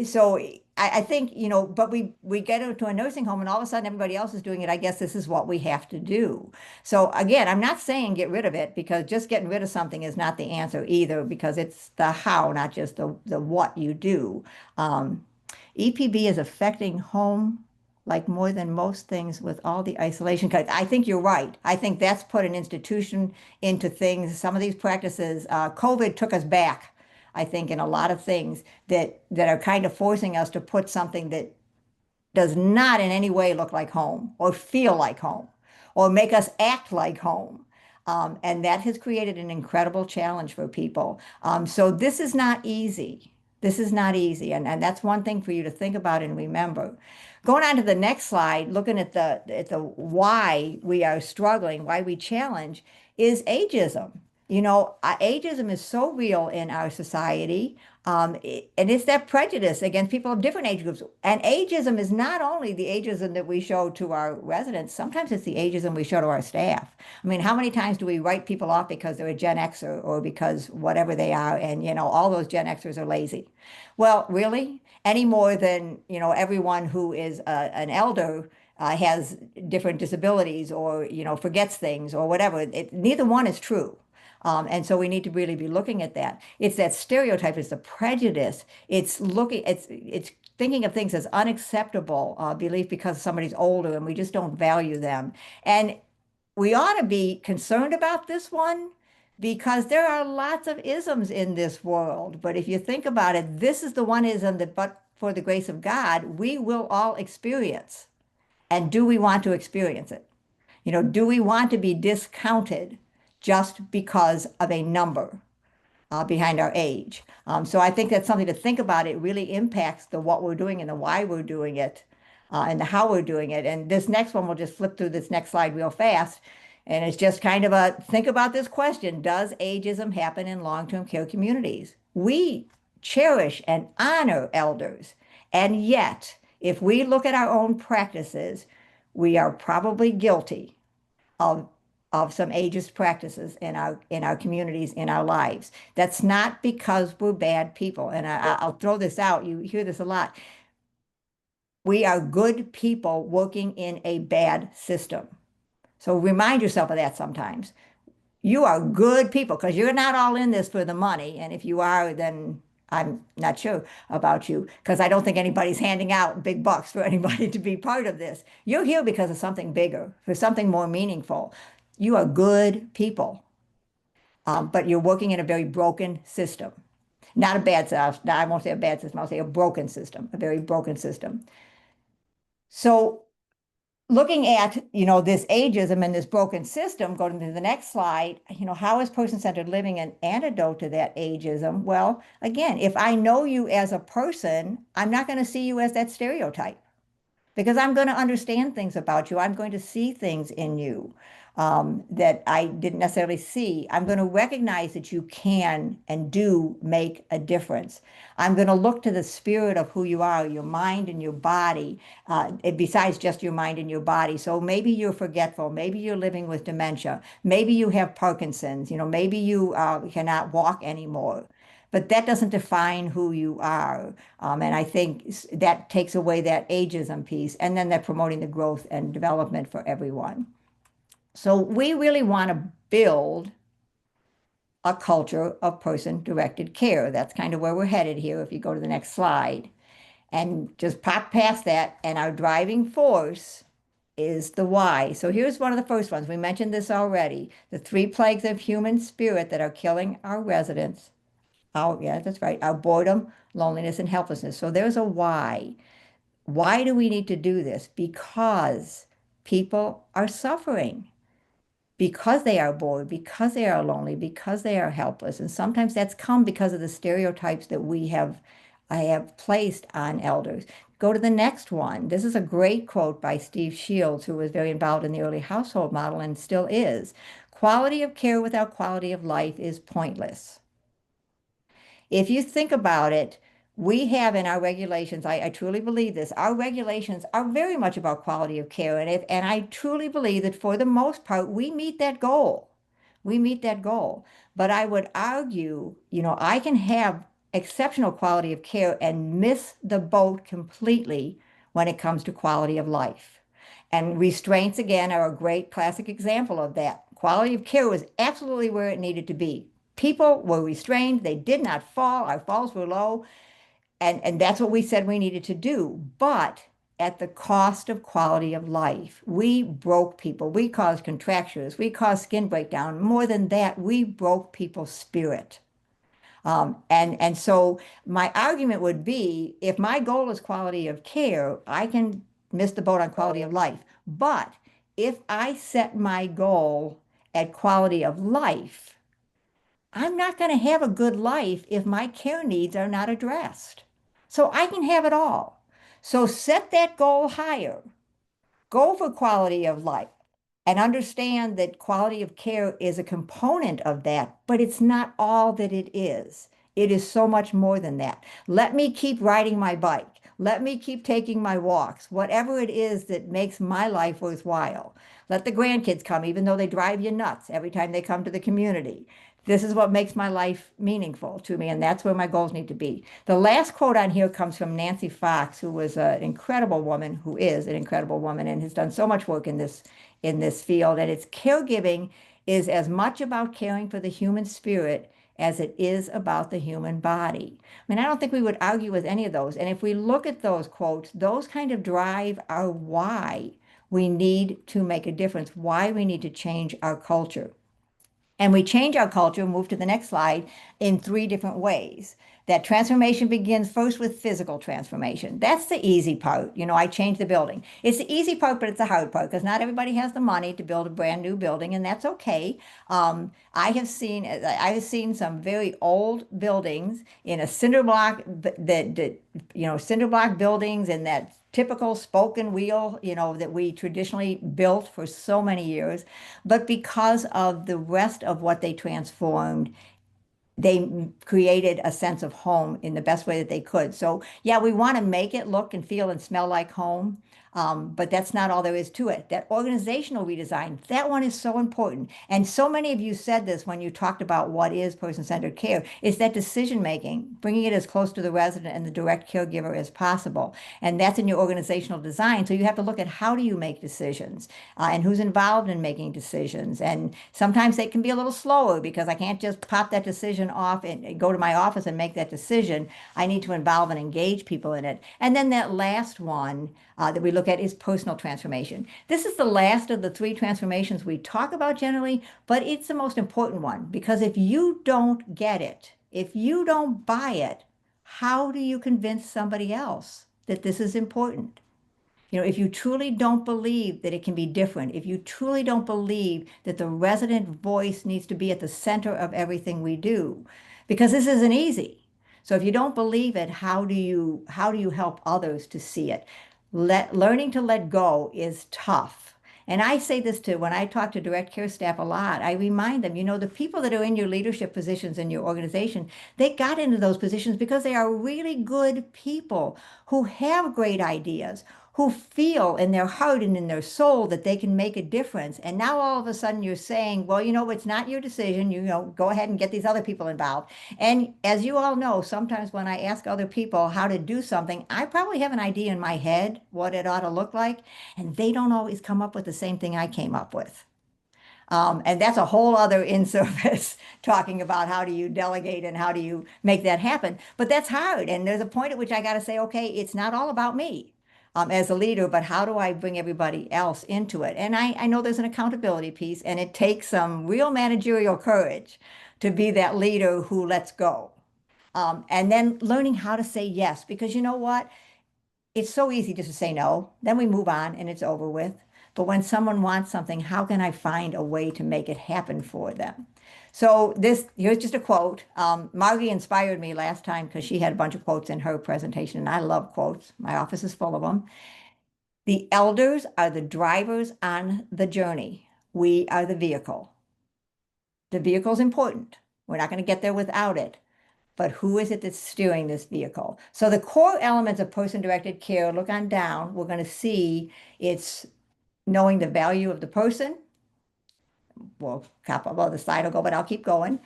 so I think, but we get into a nursing home and all of a sudden everybody else is doing it. I guess this is what we have to do. So again, I'm not saying get rid of it, because just getting rid of something is not the answer either, because it's the how, not just the what you do. EPB is affecting home like more than most things with all the isolation. I think you're right. I think that's put an institution into things. Some of these practices, COVID took us back, I think, in a lot of things that are kind of forcing us to put something that does not in any way look like home or feel like home or make us act like home. And that has created an incredible challenge for people. So this is not easy. This is not easy. And that's one thing for you to think about and remember. Going on to the next slide, looking at the why we are struggling, why we challenge, is ageism. Ageism is so real in our society. And it's that prejudice against people of different age groups. And ageism is not only the ageism that we show to our residents, sometimes it's the ageism we show to our staff. I mean, how many times do we write people off because they're a Gen Xer or because whatever they are, and all those Gen Xers are lazy? Well, really? Any more than, everyone who is an elder has different disabilities or, forgets things or whatever. Neither one is true. And so we need to really be looking at that. It's that stereotype, it's the prejudice. It's thinking of things as unacceptable belief because somebody's older and we just don't value them. And we ought to be concerned about this one because there are lots of isms in this world. But if you think about it, this is the one ism that, but for the grace of God, we will all experience. And do we want to experience it? Do we want to be discounted just because of a number behind our age? So I think that's something to think about. It really impacts the what we're doing and the why we're doing it and the how we're doing it. And this next one, we'll just flip through this next slide real fast. And it's just kind of a think about this question. Does ageism happen in long-term care communities? We cherish and honor elders. And yet, if we look at our own practices, we are probably guilty of some ageist practices in our communities, in our lives. That's not because we're bad people. And I'll throw this out. You hear this a lot. We are good people working in a bad system. So remind yourself of that sometimes. You are good people because you're not all in this for the money. And if you are, then I'm not sure about you, because I don't think anybody's handing out big bucks for anybody to be part of this. You're here because of something bigger, for something more meaningful. You are good people, but you're working in a very broken system. Not a bad system. I won't say a bad system. I'll say a broken system, a very broken system. So looking at, this ageism and this broken system, going to the next slide, how is person-centered living an antidote to that ageism? Well, again, if I know you as a person, I'm not going to see you as that stereotype because I'm going to understand things about you. I'm going to see things in you that I didn't necessarily see. I'm going to recognize that you can and do make a difference. I'm going to look to the spirit of who you are, your mind and your body, besides just your mind and your body. So maybe you're forgetful. Maybe you're living with dementia. Maybe you have Parkinson's. Maybe you cannot walk anymore. But that doesn't define who you are. And I think that takes away that ageism piece. And then they're promoting the growth and development for everyone. So we really want to build a culture of person-directed care. That's kind of where we're headed here if you go to the next slide. And just pop past that, and our driving force is the why. So here's one of the first ones. We mentioned this already. The 3 plagues of human spirit that are killing our residents. Oh, yeah, that's right. Our boredom, loneliness, and helplessness. So there's a why. Why do we need to do this? Because people are suffering. Because they are bored, because they are lonely, because they are helpless. And sometimes that's come because of the stereotypes that we have I have placed on elders. Go to the next one. This is a great quote by Steve Shields, who was very involved in the early household model and still is. Quality of care without quality of life is pointless. If you think about it, we have in our regulations, I truly believe this, our regulations are very much about quality of care. And I truly believe that for the most part, we meet that goal. We meet that goal. But I would argue, I can have exceptional quality of care and miss the boat completely when it comes to quality of life. And restraints, again, are a great classic example of that. Quality of care was absolutely where it needed to be. People were restrained. They did not fall. Our falls were low. And that's what we said we needed to do. But at the cost of quality of life, we broke people. We caused contractures. We caused skin breakdown. More than that, we broke people's spirit. And so my argument would be, if my goal is quality of care, I can miss the boat on quality of life. But if I set my goal at quality of life, I'm not going to have a good life if my care needs are not addressed. So I can have it all. So set that goal higher. Go for quality of life and understand that quality of care is a component of that, but it's not all that it is. It is so much more than that. Let me keep riding my bike. Let me keep taking my walks, whatever it is that makes my life worthwhile. Let the grandkids come, even though they drive you nuts every time they come to the community. This is what makes my life meaningful to me, and that's where my goals need to be. The last quote on here comes from Nancy Fox, who was an incredible woman, who is an incredible woman, and has done so much work in this field. And it's caregiving is as much about caring for the human spirit as it is about the human body. I mean, I don't think we would argue with any of those. And if we look at those quotes, those kind of drive our why we need to make a difference, why we need to change our culture. And we change our culture, move to the next slide, in three different ways. That transformation begins first with physical transformation. That's the easy part. I changed the building. It's the easy part, but it's the hard part because not everybody has the money to build a brand new building, and that's okay. I have seen some very old buildings in a cinder block cinder block buildings and that typical spoken wheel, that we traditionally built for so many years. But because of the rest of what they transformed, they created a sense of home in the best way that they could. So yeah, we want to make it look and feel and smell like home. But that's not all there is to it. That organizational redesign, that one is so important. And so many of you said this when you talked about what is person-centered care, is that decision making, bringing it as close to the resident and the direct caregiver as possible. And that's in your organizational design. So you have to look at how do you make decisions and who's involved in making decisions. And sometimes they can be a little slower because I can't just pop that decision off and go to my office and make that decision. I need to involve and engage people in it. And then that last one that we look at is personal transformation. This is the last of the three transformations we talk about generally, but it's the most important one because if you don't get it, if you don't buy it, how do you convince somebody else that this is important? If you truly don't believe that it can be different, if you truly don't believe that the resident voice needs to be at the center of everything we do, because this isn't easy. So if you don't believe it, how do you help others to see it? Learning to let go is tough. And I say this too, when I talk to direct care staff a lot, I remind them, the people that are in your leadership positions in your organization, they got into those positions because they are really good people who have great ideas, who feel in their heart and in their soul that they can make a difference. And now all of a sudden you're saying, well, it's not your decision, go ahead and get these other people involved. And as you all know, sometimes when I ask other people how to do something, I probably have an idea in my head what it ought to look like, and they don't always come up with the same thing I came up with. And that's a whole other in-service talking about how do you delegate and how do you make that happen. But that's hard. And there's a point at which I got to say, okay, it's not all about me as a leader, but how do I bring everybody else into it? And I know there's an accountability piece, and it takes some real managerial courage to be that leader who lets go. And then learning how to say yes, because you know what? It's so easy just to say no. Then we move on and it's over with. But when someone wants something, how can I find a way to make it happen for them? So here's just a quote. Margie inspired me last time because she had a bunch of quotes in her presentation, and I love quotes. My office is full of them. The elders are the drivers on the journey. We are the vehicle. The vehicle is important. We're not going to get there without it. But who is it that's steering this vehicle? So the core elements of person-directed care, look on down, we're going to see it's knowing the value of the person. Well, the slide will go, but I'll keep going.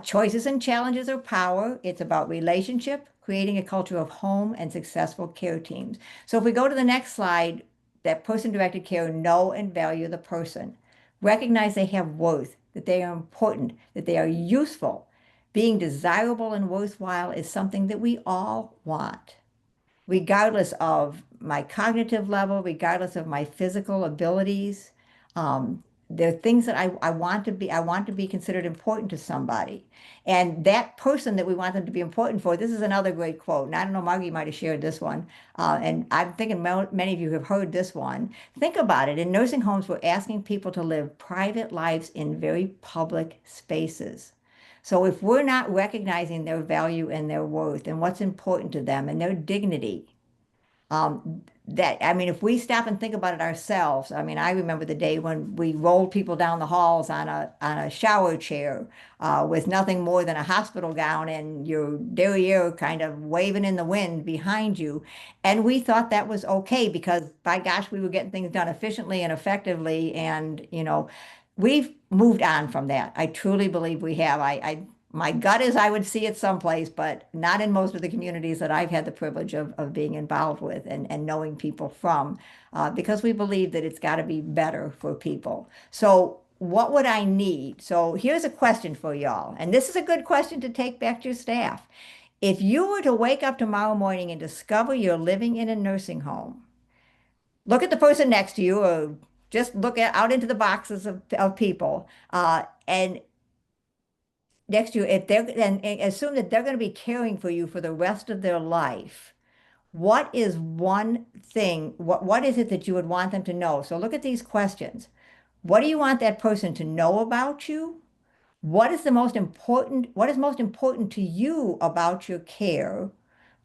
Choices and challenges are power. It's about relationship, creating a culture of home and successful care teams. So if we go to the next slide, that person-directed care, know and value the person. Recognize they have worth, that they are important, that they are useful. Being desirable and worthwhile is something that we all want, regardless of my cognitive level, regardless of my physical abilities. There are things that I want to be, I want to be considered important to somebody. And that person that we want them to be important for, this is another great quote. And I don't know, Margie might have shared this one. And I'm thinking many of you have heard this one. Think about it. In nursing homes, we're asking people to live private lives in very public spaces. So if we're not recognizing their value and their worth and what's important to them and their dignity, I mean, if we stop and think about it ourselves, I mean, I remember the day when we rolled people down the halls on a shower chair with nothing more than a hospital gown and your derriere kind of waving in the wind behind you. And we thought that was okay because, by gosh, we were getting things done efficiently and effectively. And, we've moved on from that. I truly believe we have. My gut is I would see it someplace, but not in most of the communities that I've had the privilege of being involved with and knowing people from, because we believe that it's got to be better for people. So what would I need? So here's a question for y'all, and this is a good question to take back to your staff. If you were to wake up tomorrow morning and discover you're living in a nursing home, look at the person next to you, or just look out into the boxes of people, and next to you, if they're and assume that they're going to be caring for you for the rest of their life, what is one thing, what is it that you would want them to know? So look at these questions. What do you want that person to know about you? What is most important to you about your care?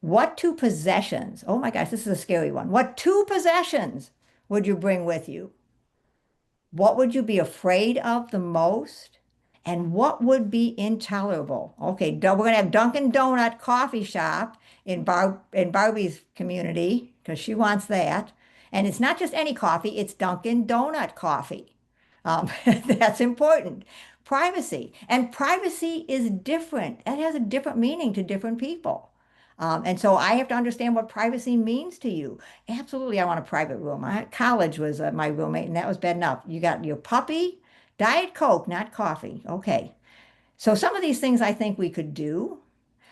What two possessions? Oh my gosh, this is a scary one. What two possessions would you bring with you? What would you be afraid of the most? And what would be intolerable? Okay, we're going to have Dunkin' Donut coffee shop in Barbie's community because she wants that. And it's not just any coffee, it's Dunkin' Donut coffee. That's important. Privacy. And privacy is different. It has a different meaning to different people. And so I have to understand what privacy means to you. Absolutely, I want a private room. College was my roommate, and that was bad enough. You got your puppy, Diet Coke, not coffee. Okay. So some of these things I think we could do.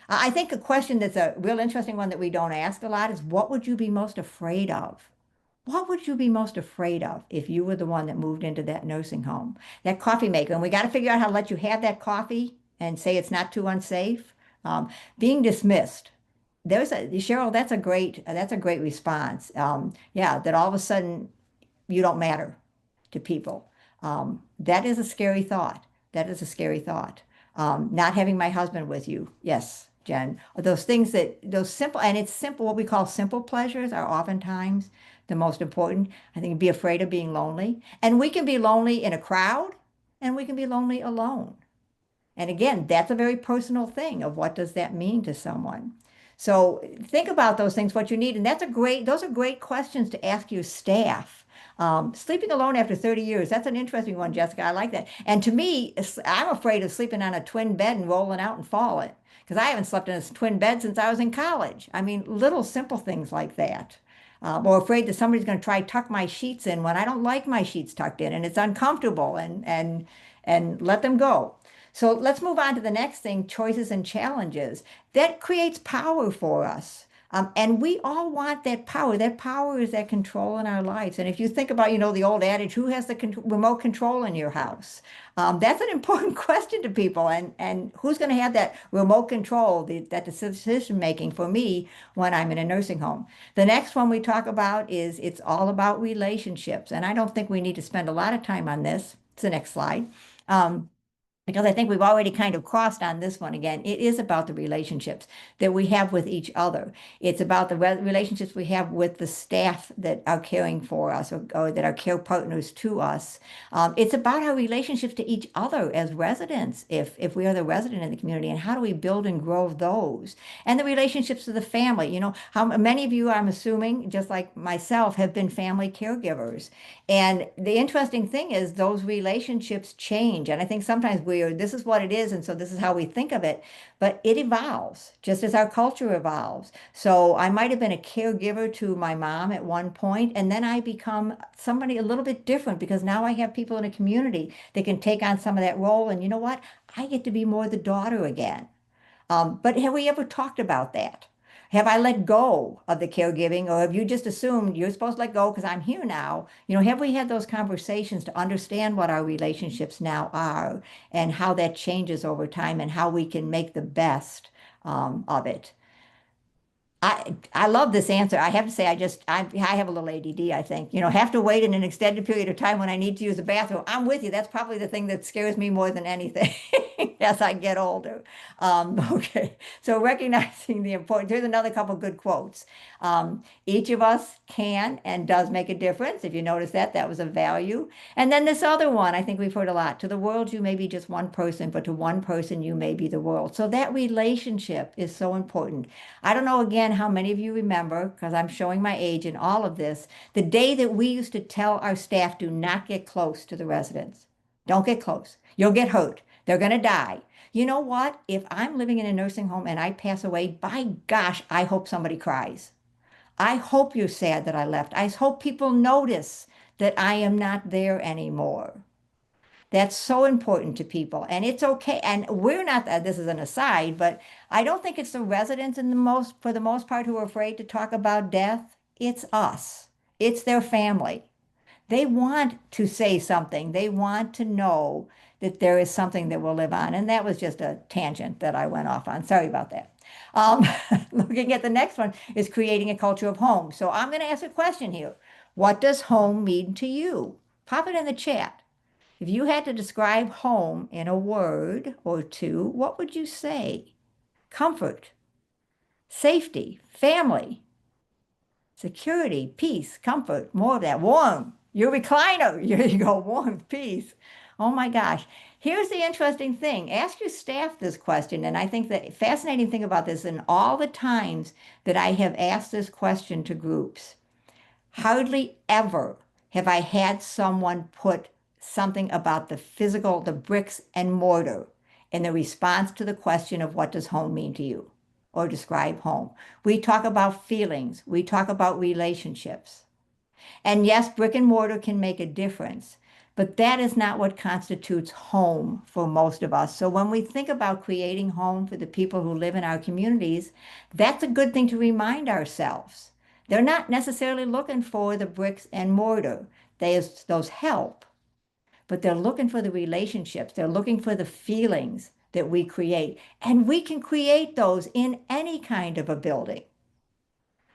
I think a question that's a real interesting one that we don't ask a lot is, what would you be most afraid of? What would you be most afraid of if you were the one that moved into that nursing home? That coffee maker, and we got to figure out how to let you have that coffee and say it's not too unsafe. Being dismissed. Cheryl, that's a great response. Yeah, that all of a sudden you don't matter to people. That is a scary thought. That is a scary thought. Not having my husband with you. Yes, Jen. Those simple, and it's simple, what we call simple pleasures are oftentimes the most important. I think be afraid of being lonely. And we can be lonely in a crowd, and we can be lonely alone. And again, that's a very personal thing of what does that mean to someone. So think about those things, what you need. And those are great questions to ask your staff. Sleeping alone after 30 years, that's an interesting one, Jessica. I like that. And to me, I'm afraid of sleeping on a twin bed and rolling out and falling because I haven't slept in a twin bed since I was in college. I mean, little simple things like that. Or afraid that somebody's going to try to tuck my sheets in when I don't like my sheets tucked in and it's uncomfortable and let them go. So let's move on to the next thing, choices and challenges. That creates power for us. And we all want that power. That power is that control in our lives. And if you think about, the old adage, who has the remote control in your house? That's an important question to people. And who's going to have that remote control, that decision making for me when I'm in a nursing home? The next one we talk about is it's all about relationships. And I don't think we need to spend a lot of time on this. It's the next slide. because I think we've already kind of crossed on this one again. It is about the relationships that we have with each other. It's about the relationships we have with the staff that are caring for us, or that are care partners to us. It's about our relationships to each other as residents, if we are the resident in the community, and how do we build and grow those? And the relationships to the family. You know, how many of you, I'm assuming, just like myself, have been family caregivers. And the interesting thing is those relationships change. And I think sometimes this is what it is, and so this is how we think of it, but it evolves just as our culture evolves. So I might have been a caregiver to my mom at one point, and then I become somebody a little bit different because now I have people in a community that can take on some of that role. And you know what? I get to be more the daughter again. But have we ever talked about that? Have I let go of the caregiving, or have you just assumed you're supposed to let go because I'm here now? You know, have we had those conversations to understand what our relationships now are and how that changes over time and how we can make the best of it? I love this answer. I have to say, I have a little ADD, I think. You know, have to wait in an extended period of time when I need to use the bathroom. I'm with you. That's probably the thing that scares me more than anything as I get older. Okay, so recognizing the importance. Here's another couple good quotes. Each of us can and does make a difference. If you notice that, that was a value. And then this other one, I think we've heard a lot. To the world, you may be just one person, but to one person, you may be the world. So that relationship is so important. I don't know again how many of you remember, because I'm showing my age in all of this, the day that we used to tell our staff, do not get close to the residents. Don't get close. You'll get hurt. They're going to die. You know what? If I'm living in a nursing home and I pass away, by gosh, I hope somebody cries. I hope you're sad that I left. I hope people notice that I am not there anymore. That's so important to people, and it's okay. And we're not, this is an aside, but I don't think it's the residents for the most part, who are afraid to talk about death. It's us. It's their family. They want to say something. They want to know that there is something that will live on. And that was just a tangent that I went off on. Sorry about that. Um, Looking at the next one is creating a culture of home. So I'm going to ask a question here. What does home mean to you? Pop it in the chat. If you had to describe home in a word or two, what would you say? Comfort, safety, family, security, peace, comfort, more of that. Warm, your recliner. Here you go, warmth, peace. Oh my gosh. Here's the interesting thing. Ask your staff this question. And I think the fascinating thing about this, in all the times that I have asked this question to groups, hardly ever have I had someone put something about the physical, the bricks and mortar, in the response to the question of what does home mean to you, or describe home. We talk about feelings. We talk about relationships. And yes, brick and mortar can make a difference, but that is not what constitutes home for most of us. So when we think about creating home for the people who live in our communities, that's a good thing to remind ourselves. They're not necessarily looking for the bricks and mortar. Those help, but they're looking for the relationships. They're looking for the feelings that we create. And we can create those in any kind of a building.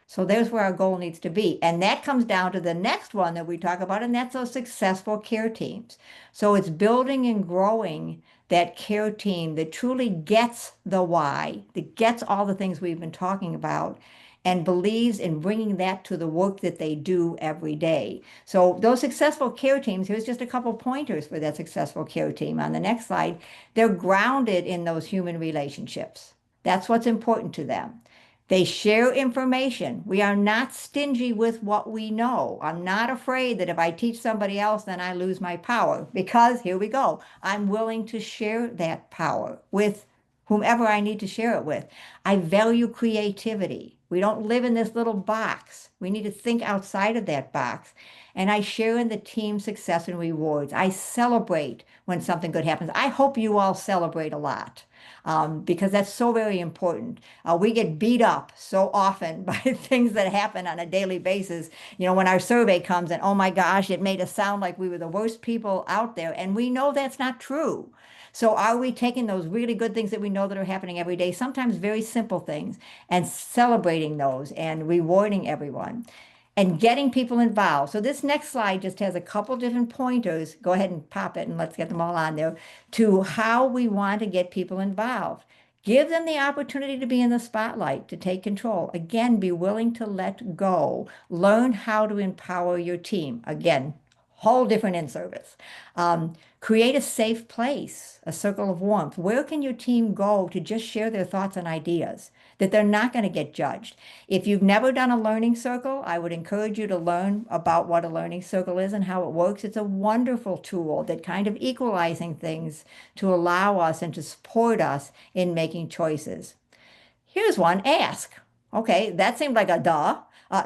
So there's where our goal needs to be. And that comes down to the next one that we talk about, and that's those successful care teams. So it's building and growing that care team that truly gets the why, that gets all the things we've been talking about, and believes in bringing that to the work that they do every day. So those successful care teams, here's just a couple pointers for that successful care team on the next slide. They're grounded in those human relationships. That's what's important to them. They share information. We are not stingy with what we know. I'm not afraid that if I teach somebody else, then I lose my power, because here we go. I'm willing to share that power with whomever I need to share it with. I value creativity. We don't live in this little box. We need to think outside of that box. And I share in the team success and rewards. I celebrate when something good happens. I hope you all celebrate a lot. Because that's so very important. We get beat up so often by things that happen on a daily basis. You know, when our survey comes and, oh my gosh, it made us sound like we were the worst people out there. And we know that's not true. So are we taking those really good things that we know that are happening every day, sometimes very simple things, and celebrating those and rewarding everyone? and getting people involved. So this next slide just has a couple different pointers. Go ahead and pop it and let's get them all on there to how we want to get people involved. Give them the opportunity to be in the spotlight, to take control. Again, be willing to let go. Learn how to empower your team. Again, whole different in service. Create a safe place, a circle of warmth. Where can your team go to just share their thoughts and ideas, that they're not going to get judged? If you've never done a learning circle, I would encourage you to learn about what a learning circle is and how it works. It's a wonderful tool that kind of equalizing things to allow us and to support us in making choices. Here's one, ask. Okay, that seemed like a duh.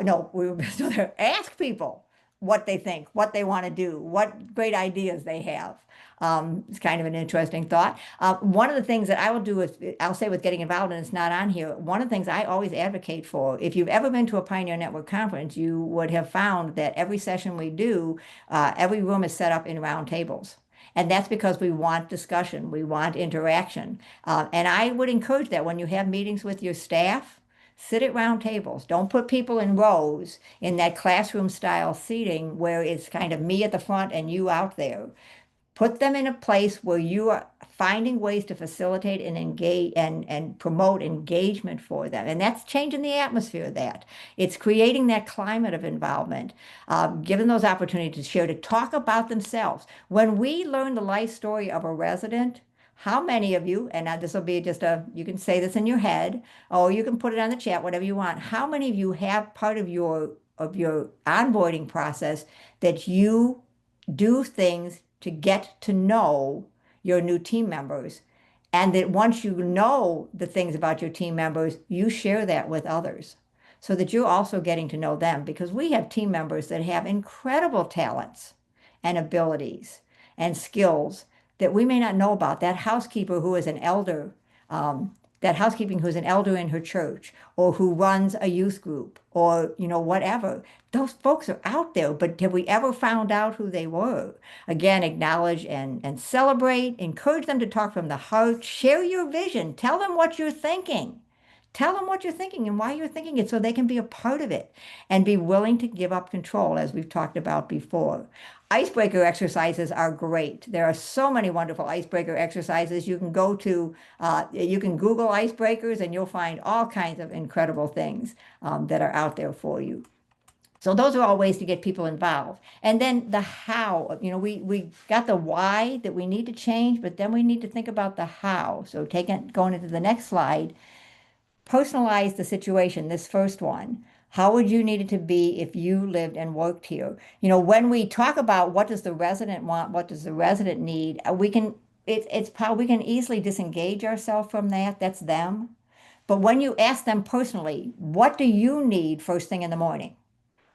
No, we were still there. Ask people what they think, what they want to do, what great ideas they have. It's kind of an interesting thought. One of the things that I will do is, I'll say with getting involved, and it's not on here, one of the things I always advocate for, if you've ever been to a Pioneer Network conference, you would have found that every session we do, every room is set up in round tables. And that's because we want discussion, we want interaction. And I would encourage that when you have meetings with your staff, sit at round tables. Don't put people in rows in that classroom style seating where it's kind of me at the front and you out there. Put them in a place where you are finding ways to facilitate and engage and promote engagement for them. And that's changing the atmosphere of that. It's creating that climate of involvement, giving those opportunities to share, to talk about themselves. When we learn the life story of a resident, how many of you, and this will be just you can say this in your head, or you can put it on the chat, whatever you want. How many of you have part of your onboarding process that you do things to get to know your new team members, and that once you know the things about your team members, you share that with others so that you're also getting to know them, because we have team members that have incredible talents and abilities and skills that we may not know about. That housekeeper who is an elder, that housekeeping who's an elder in her church, or who runs a youth group, or whatever. Those folks are out there, but have we ever found out who they were? Again, acknowledge and celebrate, encourage them to talk from the heart, share your vision, tell them what you're thinking. Tell them what you're thinking and why you're thinking it so they can be a part of it and be willing to give up control, as we've talked about before. Icebreaker exercises are great. There are so many wonderful icebreaker exercises. You can you can Google icebreakers and you'll find all kinds of incredible things that are out there for you. So those are all ways to get people involved. And then the how, we got the why that we need to change, but then we need to think about the how. So going into the next slide, personalize the situation, this first one. How would you need it to be if you lived and worked here? When we talk about what does the resident want, what does the resident need, we can easily disengage ourselves from that. That's them. But when you ask them personally, what do you need first thing in the morning?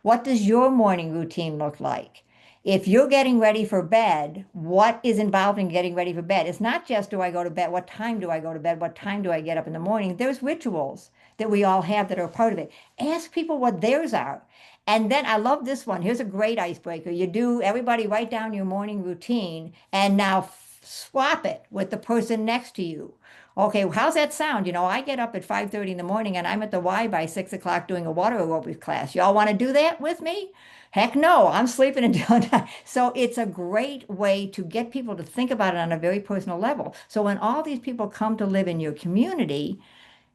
What does your morning routine look like? If you're getting ready for bed, what is involved in getting ready for bed? It's not just, do I go to bed? What time do I go to bed? What time do I get up in the morning? There's rituals that we all have that are part of it. Ask people what theirs are. And then I love this one. Here's a great icebreaker. Everybody write down your morning routine and now swap it with the person next to you. Okay, how's that sound? I get up at 5:30 in the morning and I'm at the Y by 6 o'clock doing a water aerobics class. Y'all want to do that with me? Heck no, I'm sleeping until time. So it's a great way to get people to think about it on a very personal level. So when all these people come to live in your community,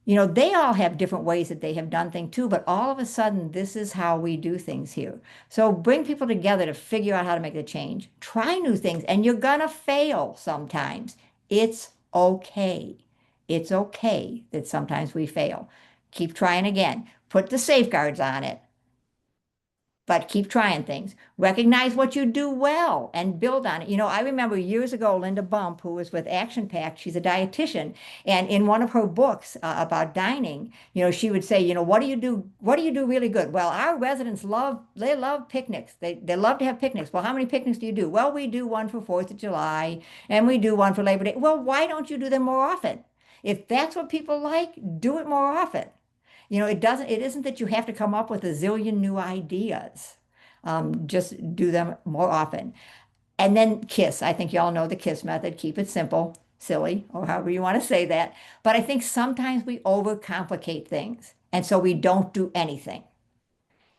they all have different ways that they have done things too, but all of a sudden, this is how we do things here. So bring people together to figure out how to make the change. Try new things, and you're gonna fail sometimes. It's okay. It's okay that sometimes we fail. Keep trying again. Put the safeguards on it, but keep trying things. Recognize what you do well and build on it. I remember years ago, Linda Bump, who was with Action Pact, she's a dietitian, and in one of her books about dining, she would say, what do you do really good? Well, our residents love picnics. They love to have picnics. Well, how many picnics do you do? Well, we do one for 4th of July, and we do one for Labor Day. Well, why don't you do them more often? If that's what people like, do it more often. It isn't that you have to come up with a zillion new ideas. Just do them more often. And then KISS. I think y'all know the KISS method. Keep it simple, silly, or however you want to say that. But I think sometimes we overcomplicate things. And so we don't do anything.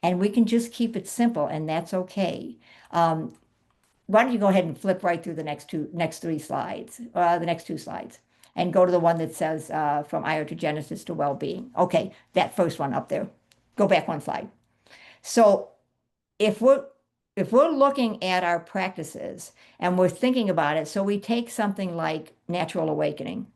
And we can just keep it simple, and that's okay. Why don't you go ahead and flip right through the next three slides, the next two slides, and go to the one that says from iotogenesis to well-being. Okay, that first one up there. Go back one slide. So if we're looking at our practices and we're thinking about it, so we take something like natural awakening.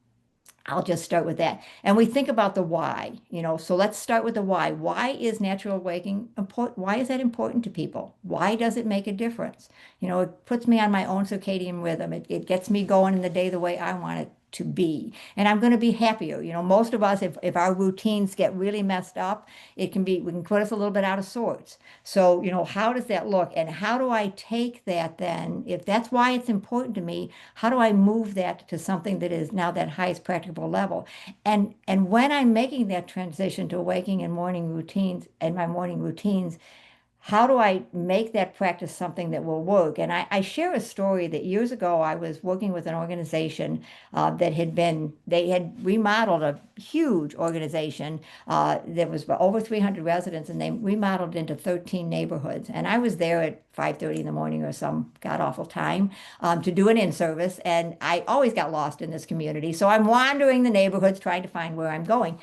I'll just start with that. And we think about the why, so let's start with the why. Why is natural awakening important? Why is that important to people? Why does it make a difference? It puts me on my own circadian rhythm. It gets me going in the day the way I want it to be. And I'm going to be happier. Most of us, if our routines get really messed up, we can put us a little bit out of sorts. So, how does that look? And how do I take that then? If that's why it's important to me, how do I move that to something that is now that highest practicable level? And when I'm making that transition to waking and morning routines and my morning routines, how do I make that practice something that will work? And I share a story that years ago I was working with an organization they had remodeled a huge organization that was over 300 residents, and they remodeled into 13 neighborhoods. And I was there at 5:30 in the morning or some god awful time to do an in-service. And I always got lost in this community. So I'm wandering the neighborhoods trying to find where I'm going.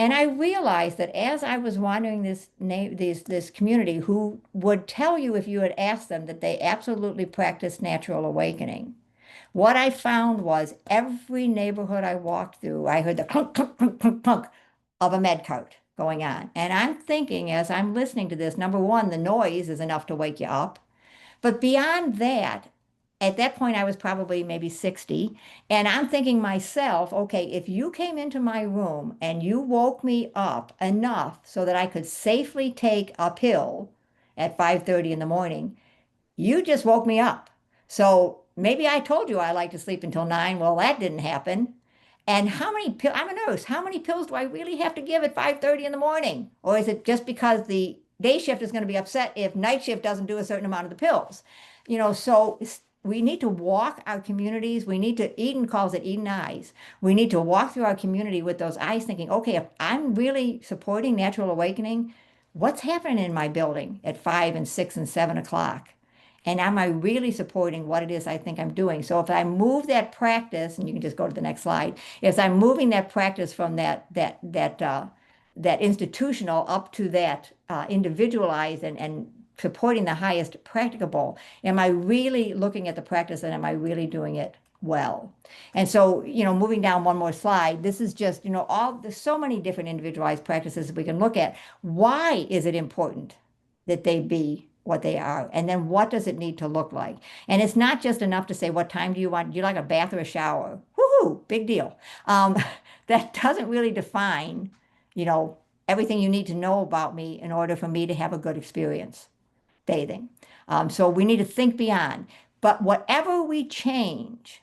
And I realized that as I was wandering this community, who would tell you if you had asked them that they absolutely practiced natural awakening, what I found was every neighborhood I walked through, I heard the clunk, clunk, clunk, clunk, clunk of a med cart going on. And I'm thinking, as I'm listening to this, number one, the noise is enough to wake you up. But beyond that, at that point, I was probably maybe 60. And I'm thinking myself, okay, if you came into my room and you woke me up enough so that I could safely take a pill at 5:30 in the morning, you just woke me up. So maybe I told you I like to sleep until 9. Well, that didn't happen. And how many pills, I'm a nurse, how many pills do I really have to give at 5:30 in the morning? Or is it just because the day shift is going to be upset if night shift doesn't do a certain amount of the pills? So we need to walk our communities. Eden calls it Eden eyes. We need to walk through our community with those eyes thinking, okay, if I'm really supporting natural awakening, what's happening in my building at 5 and 6 and 7 o'clock? And am I really supporting what it is I think I'm doing? So if I move that practice, and you can just go to the next slide, if I'm moving that practice from that institutional up to that individualized and supporting the highest practicable, am I really looking at the practice and am I really doing it well? And so, moving down one more slide, this is just, there's so many different individualized practices we can look at. Why is it important that they be what they are? And then what does it need to look like? And it's not just enough to say, what time do you want? Do you like a bath or a shower? Woohoo, big deal. That doesn't really define, everything you need to know about me in order for me to have a good experience bathing. So we need to think beyond. But whatever we change,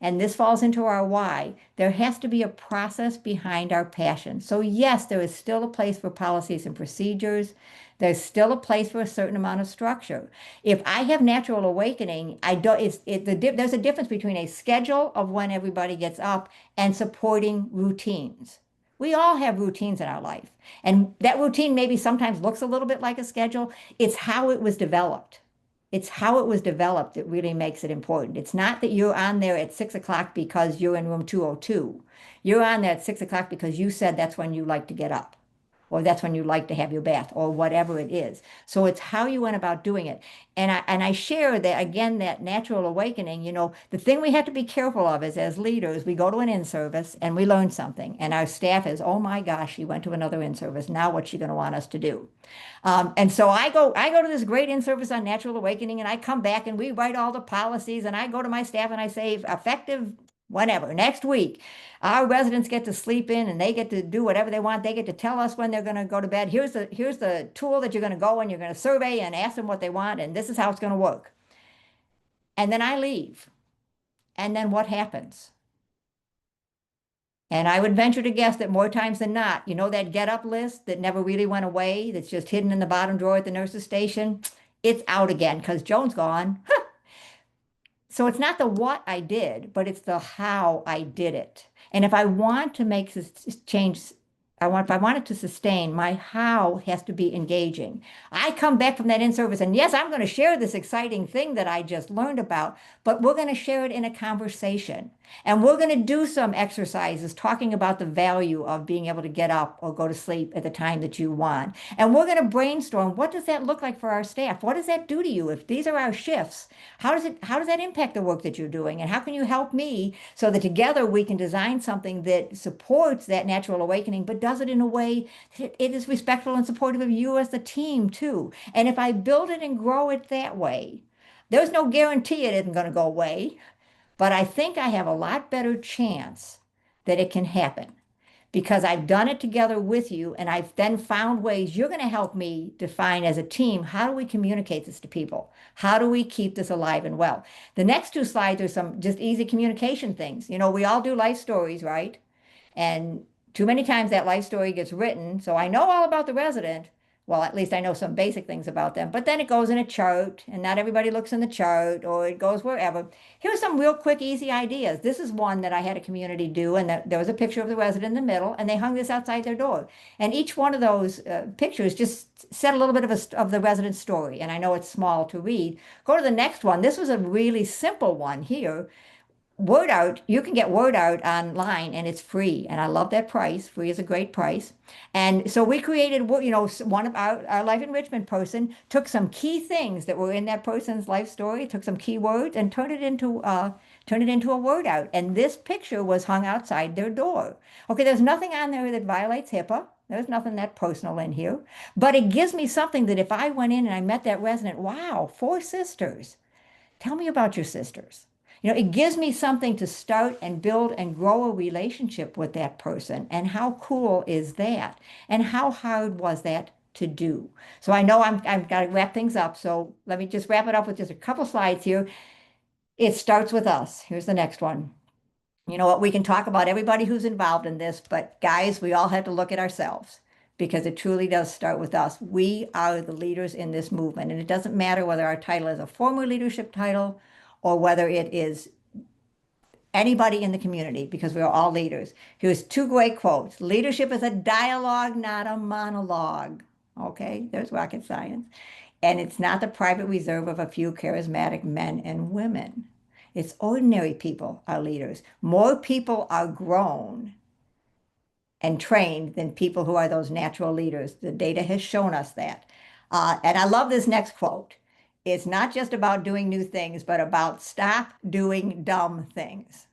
and this falls into our why, there has to be a process behind our passion. So yes, there is still a place for policies and procedures. There's still a place for a certain amount of structure. If I have natural awakening, there's a difference between a schedule of when everybody gets up and supporting routines. We all have routines in our life. And that routine maybe sometimes looks a little bit like a schedule. It's how it was developed. It's how it was developed that really makes it important. It's not that you're on there at 6 o'clock because you're in room 202. You're on there at 6 o'clock because you said that's when you like to get up, or that's when you like to have your bath, or whatever it is. So it's how you went about doing it. And I share that, again, that natural awakening, the thing we have to be careful of is, as leaders, we go to an in-service and we learn something. And our staff is, oh my gosh, she went to another in-service. Now what's she going to want us to do? And so I go to this great in-service on natural awakening, and I come back and we write all the policies, and I go to my staff and I say, effective whenever, next week, our residents get to sleep in and they get to do whatever they want. They get to tell us when they're going to go to bed. Here's the tool that you're going to go and you're going to survey and ask them what they want, and this is how it's going to work. And then I leave. And then what happens? And I would venture to guess that more times than not, that get up list that never really went away, that's just hidden in the bottom drawer at the nurse's station, it's out again because Joan's gone. So it's not the what I did, but it's the how I did it. And if I want to make this change if I want it to sustain, my how has to be engaging. I come back from that in-service and yes, I'm going to share this exciting thing that I just learned about, but we're going to share it in a conversation. And we're going to do some exercises talking about the value of being able to get up or go to sleep at the time that you want. And we're going to brainstorm, what does that look like for our staff? What does that do to you if these are our shifts? How does that impact the work that you're doing? And how can you help me so that together we can design something that supports that natural awakening, but does it in a way that it is respectful and supportive of you as the team too. And if I build it and grow it that way, there's no guarantee it isn't going to go away, but I think I have a lot better chance that it can happen because I've done it together with you and I've then found ways you're going to help me define as a team, how do we communicate this to people? How do we keep this alive and well? The next two slides are some just easy communication things. We all do life stories, right? And too many times that life story gets written. So I know all about the resident. Well, at least I know some basic things about them, but then it goes in a chart and not everybody looks in the chart or it goes wherever. Here's some real quick, easy ideas. This is one that I had a community do, and there was a picture of the resident in the middle, and they hung this outside their door. And each one of those pictures just said a little bit of the resident's story. And I know it's small to read. Go to the next one. This was a really simple one here. Word out, you can get word out online and it's free. And I love that price. Free is a great price. And so we created, one of our life enrichment person took some key things that were in that person's life story, took some key words and turned it into a word out. And this picture was hung outside their door. Okay, there's nothing on there that violates HIPAA. There's nothing that personal in here. But it gives me something that if I went in and I met that resident, wow, 4 sisters. Tell me about your sisters. It gives me something to start and build and grow a relationship with that person. And how cool is that? And how hard was that to do? So I know I've got to wrap things up. So let me just wrap it up with just a couple slides here. It starts with us. Here's the next one. You know what? We can talk about everybody who's involved in this, but guys, we all have to look at ourselves because it truly does start with us. We are the leaders in this movement. And it doesn't matter whether our title is a former leadership title or whether it is anybody in the community, because we're all leaders. Here's 2 great quotes. Leadership is a dialogue, not a monologue. Okay, there's rocket science. And it's not the private reserve of a few charismatic men and women. It's ordinary people are leaders. More people are grown and trained than people who are those natural leaders. The data has shown us that. And I love this next quote. It's not just about doing new things, but about stop doing dumb things.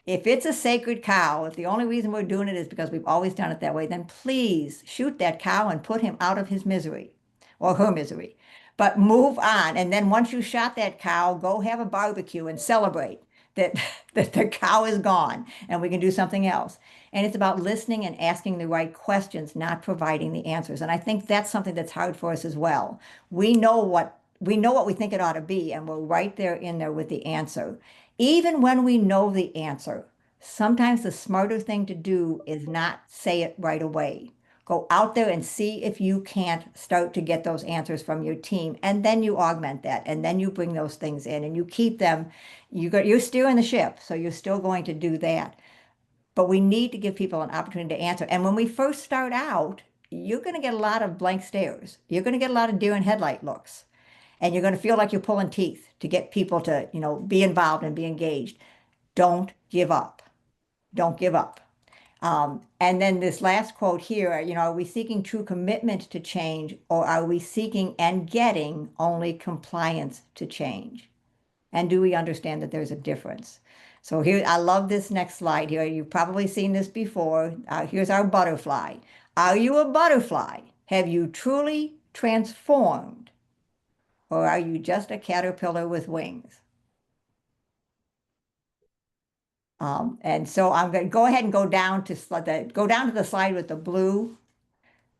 If it's a sacred cow, if the only reason we're doing it is because we've always done it that way, then please shoot that cow and put him out of his misery or her misery. But move on. And then once you shot that cow, go have a barbecue and celebrate that, that the cow is gone and we can do something else. And it's about listening and asking the right questions, not providing the answers. And I think that's something that's hard for us as well. We know what we think it ought to be, and we're right there in there with the answer. Even when we know the answer, sometimes the smarter thing to do is not say it right away. Go out there and see if you can't start to get those answers from your team, and then you augment that, and then you bring those things in, and you keep them. You're steering the ship, so you're still going to do that. But we need to give people an opportunity to answer. And when we first start out, you're going to get a lot of blank stares. You're going to get a lot of deer in headlight looks. And you're going to feel like you're pulling teeth to get people to, be involved and be engaged. Don't give up. Don't give up. And then this last quote here, are we seeking true commitment to change, or are we seeking and getting only compliance to change? And do we understand that there's a difference? So here, I love this next slide here. You've probably seen this before. Here's our butterfly. Are you a butterfly? Have you truly transformed? Or are you just a caterpillar with wings? And so I'm going to go ahead and go down to the slide with the blue,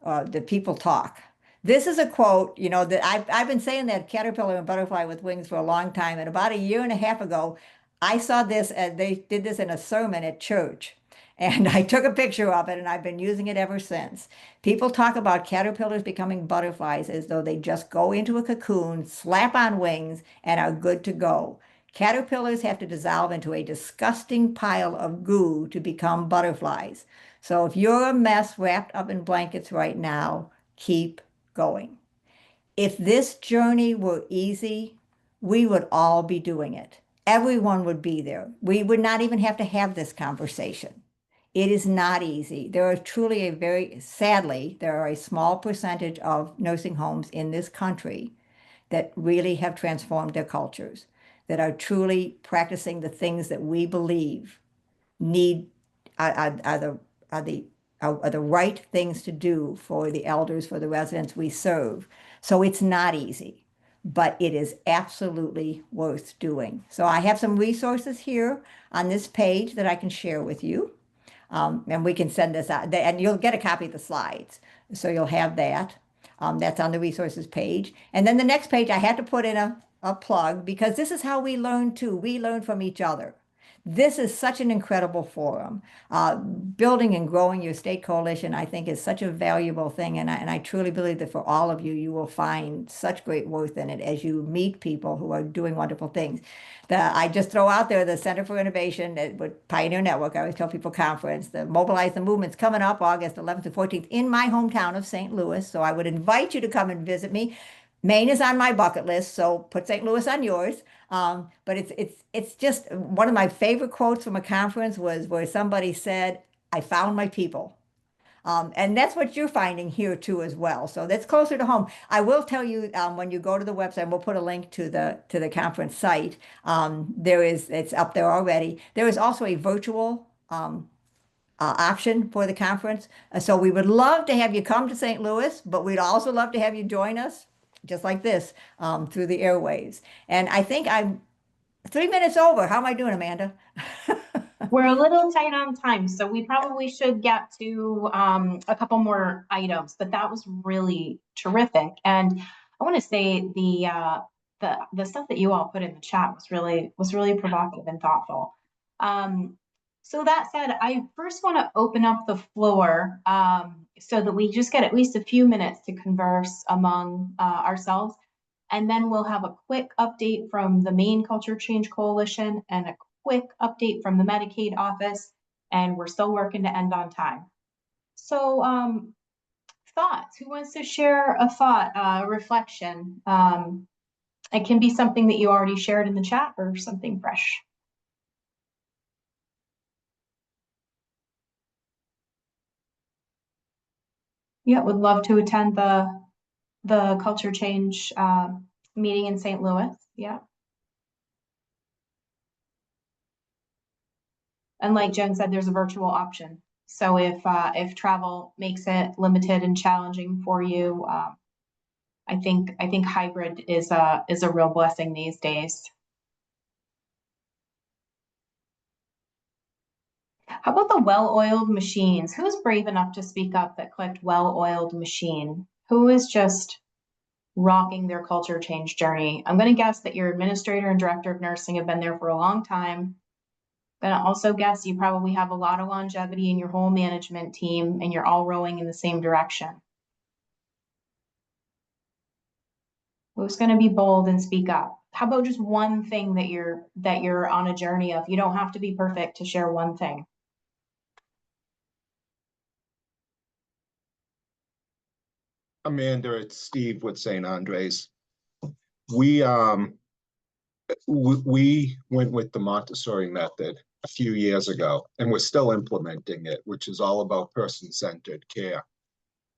the people talk. This is a quote, that I've been saying that caterpillar and butterfly with wings for a long time. And about a year and a half ago, I saw this, they did this in a sermon at church. And I took a picture of it and I've been using it ever since. People talk about caterpillars becoming butterflies as though they just go into a cocoon, slap on wings, and are good to go. Caterpillars have to dissolve into a disgusting pile of goo to become butterflies. So if you're a mess wrapped up in blankets right now, keep going. If this journey were easy, we would all be doing it. Everyone would be there. We would not even have to have this conversation. It is not easy. There are truly sadly, there are a small percentage of nursing homes in this country that really have transformed their cultures, that are truly practicing the things that we believe need are the right things to do for the elders, for the residents we serve. So it's not easy, but it is absolutely worth doing. So I have some resources here on this page that I can share with you. And we can send this out, and you'll get a copy of the slides. So you'll have that. That's on the resources page. And then the next page, I had to put in a plug because this is how we learn too. We learn from each other. This is such an incredible forum. Building and growing your state coalition, I think, is such a valuable thing. And I truly believe that for all of you, you will find such great worth in it as you meet people who are doing wonderful things. I just throw out there the Center for Innovation with Pioneer Network. I always tell people conference. The Mobilize the Movement's coming up August 11th to 14th in my hometown of St. Louis. So I would invite you to come and visit me. Maine is on my bucket list, so put St. Louis on yours. But it's just one of my favorite quotes from a conference was where somebody said, "I found my people." And that's what you're finding here too as well. So that's closer to home. I will tell you when you go to the website, we'll put a link to the conference site. It's up there already. There is also a virtual option for the conference. So we would love to have you come to St. Louis, but we'd also love to have you join us just like this through the airwaves. And I think I'm 3 minutes over. How am I doing, Amanda? We're a little tight on time, so we probably should get to a couple more items, but that was really terrific. And I want to say the stuff that you all put in the chat was really provocative and thoughtful. So that said, I first want to open up the floor so that we just get at least a few minutes to converse among ourselves. And then we'll have a quick update from the Maine Culture Change Coalition and a quick update from the Medicaid office. And we're still working to end on time. So thoughts, who wants to share a thought, reflection? It can be something that you already shared in the chat or something fresh. Yeah, would love to attend the Culture Change meeting in St. Louis. Yeah. And like Jen said, there's a virtual option. So if travel makes it limited and challenging for you, I think hybrid is a real blessing these days. How about the well-oiled machines? Who's brave enough to speak up that clicked well-oiled machine? Who is just rocking their culture change journey? I'm going to guess that your administrator and director of nursing have been there for a long time. I'm going to also guess you probably have a lot of longevity in your whole management team and you're all rowing in the same direction. Who's going to be bold and speak up? How about just one thing that you're on a journey of? You don't have to be perfect to share one thing. Amanda, it's Steve with St. Andres. We went with the Montessori method a few years ago, and we're still implementing it, which is all about person-centered care.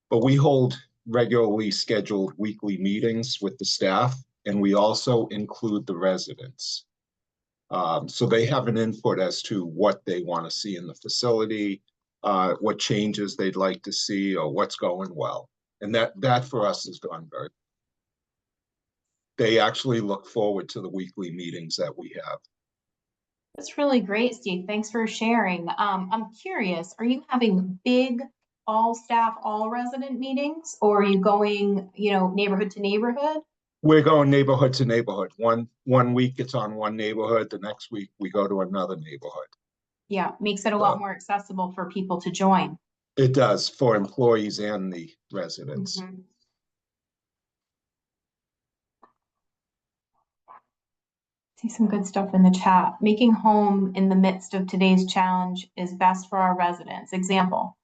But we hold regularly scheduled weekly meetings with the staff, and we also include the residents. So they have an input as to what they want to see in the facility, what changes they'd like to see, or what's going well. And that for us is gone very. They actually look forward to the weekly meetings that we have. That's really great, Steve. Thanks for sharing. I'm curious, are you having big all staff, all resident meetings, or are you going, neighborhood to neighborhood? We're going neighborhood to neighborhood. One week it's on one neighborhood, the next week we go to another neighborhood. Yeah, makes it a lot more accessible for people to join. It does, for employees and the residents. See some good stuff in the chat. Making home in the midst of today's challenge is best for our residents. Example,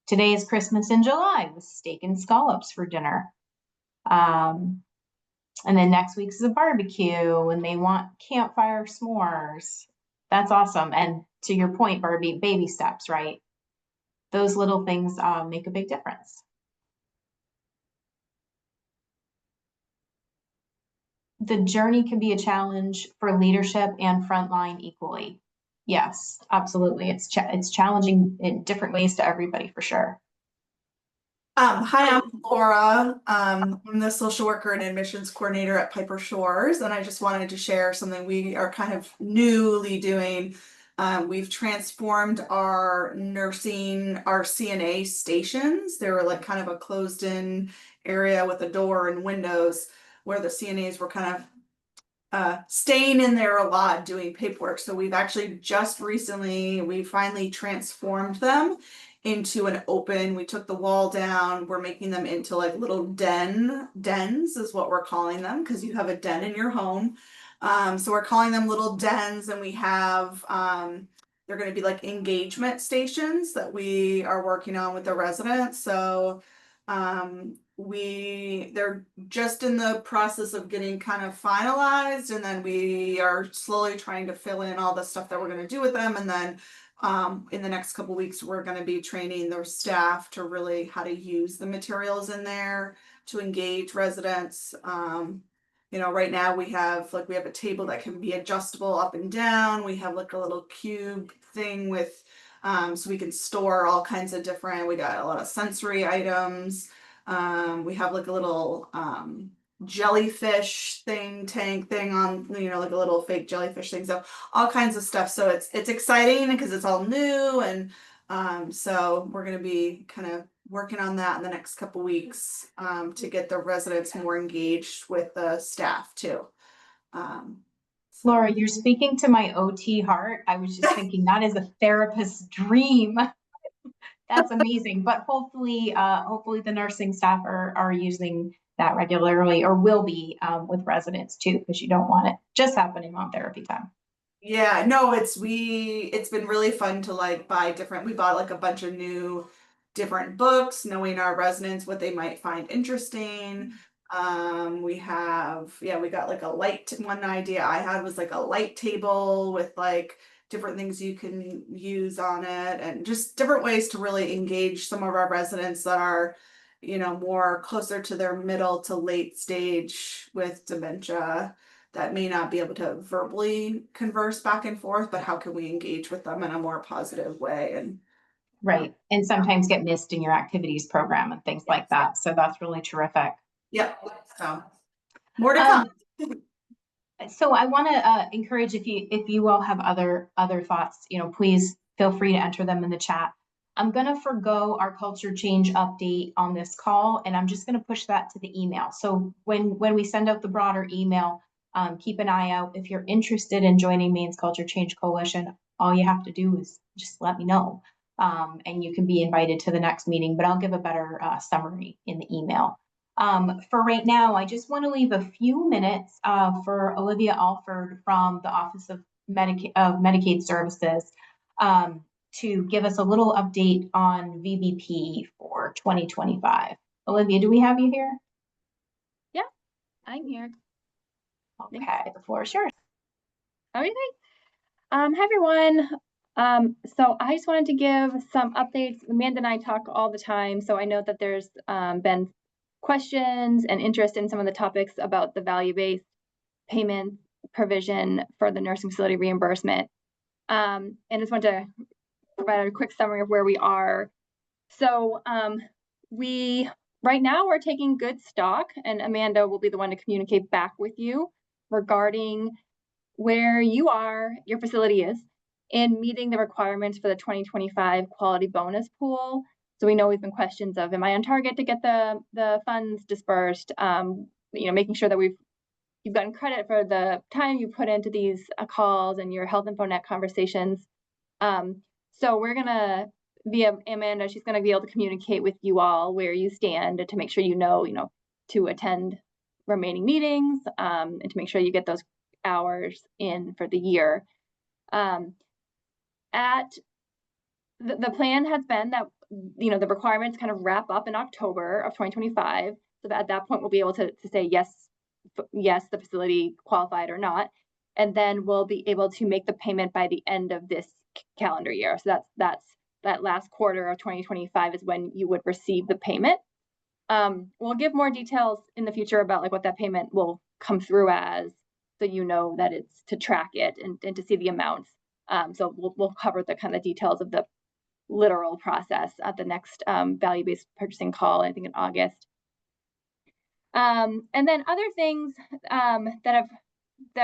today is Christmas in July with steak and scallops for dinner. And then next week's is a barbecue and they want campfire s'mores. That's awesome. And to your point, Barbie, baby steps, right? Those little things make a big difference. The journey can be a challenge for leadership and frontline equally. Yes, absolutely. It's challenging in different ways to everybody for sure. Hi, I'm Laura. I'm the social worker and admissions coordinator at Piper Shores, and I just wanted to share something we are kind of newly doing. We've transformed our CNA stations. They were like kind of a closed-in area with a door and windows where the CNAs were kind of staying in there a lot doing paperwork. So we've actually just recently, we finally transformed them into an open, we took the wall down, we're making them into like little dens is what we're calling them, because you have a den in your home. So we're calling them little dens, and we have, they're going to be like engagement stations that we are working on with the residents. So they're just in the process of getting kind of finalized, and then we are slowly trying to fill in all the stuff that we're going to do with them. And then in the next couple weeks, we're going to be training their staff to really how to use the materials in there to engage residents. You know, right now we have a table that can be adjustable up and down. We have like a little cube thing with so we can store all kinds of different, we got a lot of sensory items. We have like a little jellyfish tank thing on, you know, like a little fake jellyfish thing. So all kinds of stuff. So it's exciting because it's all new, and so we're going to be kind of working on that in the next couple weeks to get the residents more engaged with the staff too. Laura, you're speaking to my OT heart. I was just thinking that is a therapist's dream. That's amazing. But hopefully the nursing staff are using that regularly, or will be with residents too, because you don't want it just happening on therapy time. Yeah, no, it's been really fun to like buy we bought like a bunch of new different books, knowing our residents what they might find interesting. We got like a one idea I had was like a light table with like different things you can use on it, and just different ways to really engage some of our residents that are, you know, more closer to their middle to late stage with dementia, that may not be able to verbally converse back and forth, but how can we engage with them in a more positive way? And right. And sometimes get missed in your activities program and things like that. So that's really terrific. Yep. So more to come. So I want to encourage, if you all have other thoughts, you know, please feel free to enter them in the chat. I'm going to forgo our culture change update on this call, and I'm just going to push that to the email. So when we send out the broader email, keep an eye out. If you're interested in joining Maine's Culture Change Coalition, all you have to do is just let me know, and you can be invited to the next meeting. But I'll give a better summary in the email. For right now, I just want to leave a few minutes for Olivia Alford from the Office of Medicaid Services to give us a little update on VBP for 2025. Olivia, do we have you here? Yeah, I'm here. Okay, the floor is yours. Okay. Hi, everyone. So I just wanted to give some updates. Amanda and I talk all the time, so I know that there's been questions and interest in some of the topics about the value-based payment provision for the nursing facility reimbursement. And just want to provide a quick summary of where we are. So right now we're taking good stock, and Amanda will be the one to communicate back with you regarding where your facility is in meeting the requirements for the 2025 quality bonus pool. So we know we've been questions of, am I on target to get the funds dispersed? You know, making sure that you've gotten credit for the time you put into these calls and your Health InfoNet conversations. So we're gonna, via Amanda, she's gonna be able to communicate with you all where you stand to make sure you know to attend remaining meetings, and to make sure you get those hours in for the year. The plan has been that, the requirements kind of wrap up in October of 2025. So that at that point, we'll be able to say yes, the facility qualified or not. And then we'll be able to make the payment by the end of this calendar year. So that's that last quarter of 2025 is when you would receive the payment. We'll give more details in the future about like what that payment will come through as, so you know that it's to track it and to see the amounts. So we'll cover the kind of details of the literal process at the next value-based purchasing call, I think in August. And then other things that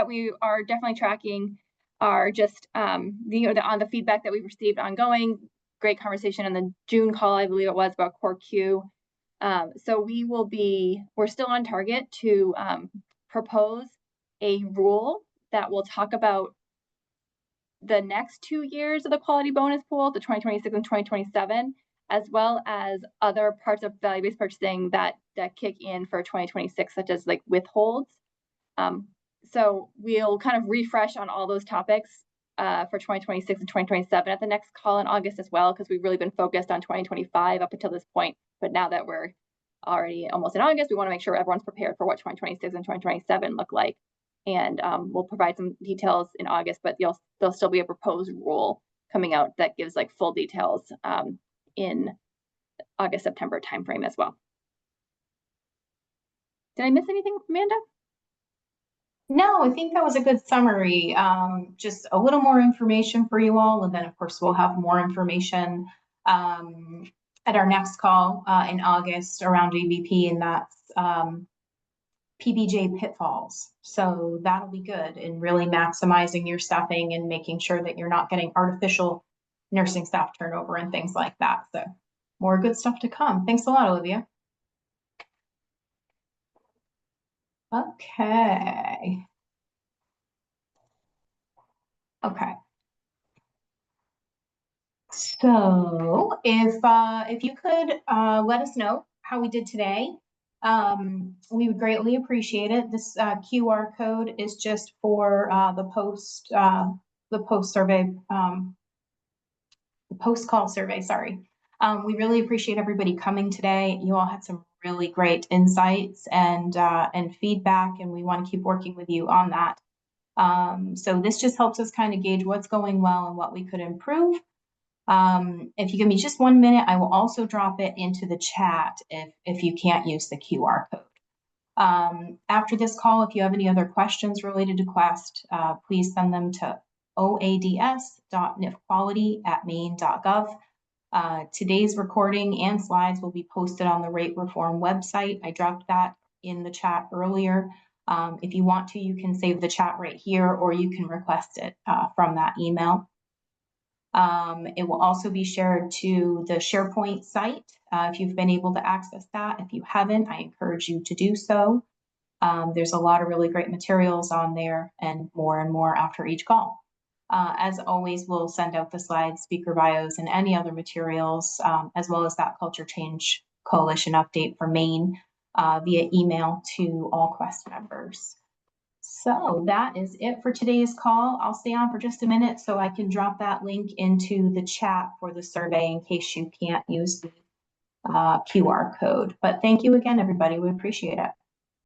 we are definitely tracking are just on the feedback that we've received ongoing. Great conversation in the June call, I believe it was, about CoreQ. So we're still on target to propose a rule that will talk about the next 2 years of the quality bonus pool, the 2026 and 2027, as well as other parts of value-based purchasing that kick in for 2026, such as like withholds. So we'll kind of refresh on all those topics for 2026 and 2027 at the next call in August as well, because we've really been focused on 2025 up until this point. But now that we're already almost in August, we want to make sure everyone's prepared for what 2026 and 2027 look like. And we'll provide some details in August, but there'll still be a proposed rule coming out that gives like full details in August, September timeframe as well. Did I miss anything, Amanda? No, I think that was a good summary. Just a little more information for you all. And then of course we'll have more information at our next call in August around AVP, and that's PBJ pitfalls. So that'll be good in really maximizing your staffing and making sure that you're not getting artificial nursing staff turnover and things like that. So more good stuff to come. Thanks a lot, Olivia. Okay. So if you could let us know how we did today, we would greatly appreciate it. This QR code is just for the post survey, the post call survey. Sorry. We really appreciate everybody coming today. You all had some really great insights and feedback, and we want to keep working with you on that. So this just helps us kind of gauge what's going well and what we could improve. If you give me just 1 minute, I will also drop it into the chat if you can't use the QR code. After this call, if you have any other questions related to QuEST, please send them to oads.nifquality@maine.gov. Today's recording and slides will be posted on the Rate Reform website. I dropped that in the chat earlier. If you want to, you can save the chat right here, or you can request it from that email. It will also be shared to the SharePoint site if you've been able to access that. If you haven't, I encourage you to do so. There's a lot of really great materials on there, and more after each call. As always, we'll send out the slides, speaker bios, and any other materials, as well as that Culture Change Coalition update for Maine via email to all QuEST members. So that is it for today's call. I'll stay on for just a minute so I can drop that link into the chat for the survey in case you can't use the QR code. But thank you again, everybody. We appreciate it.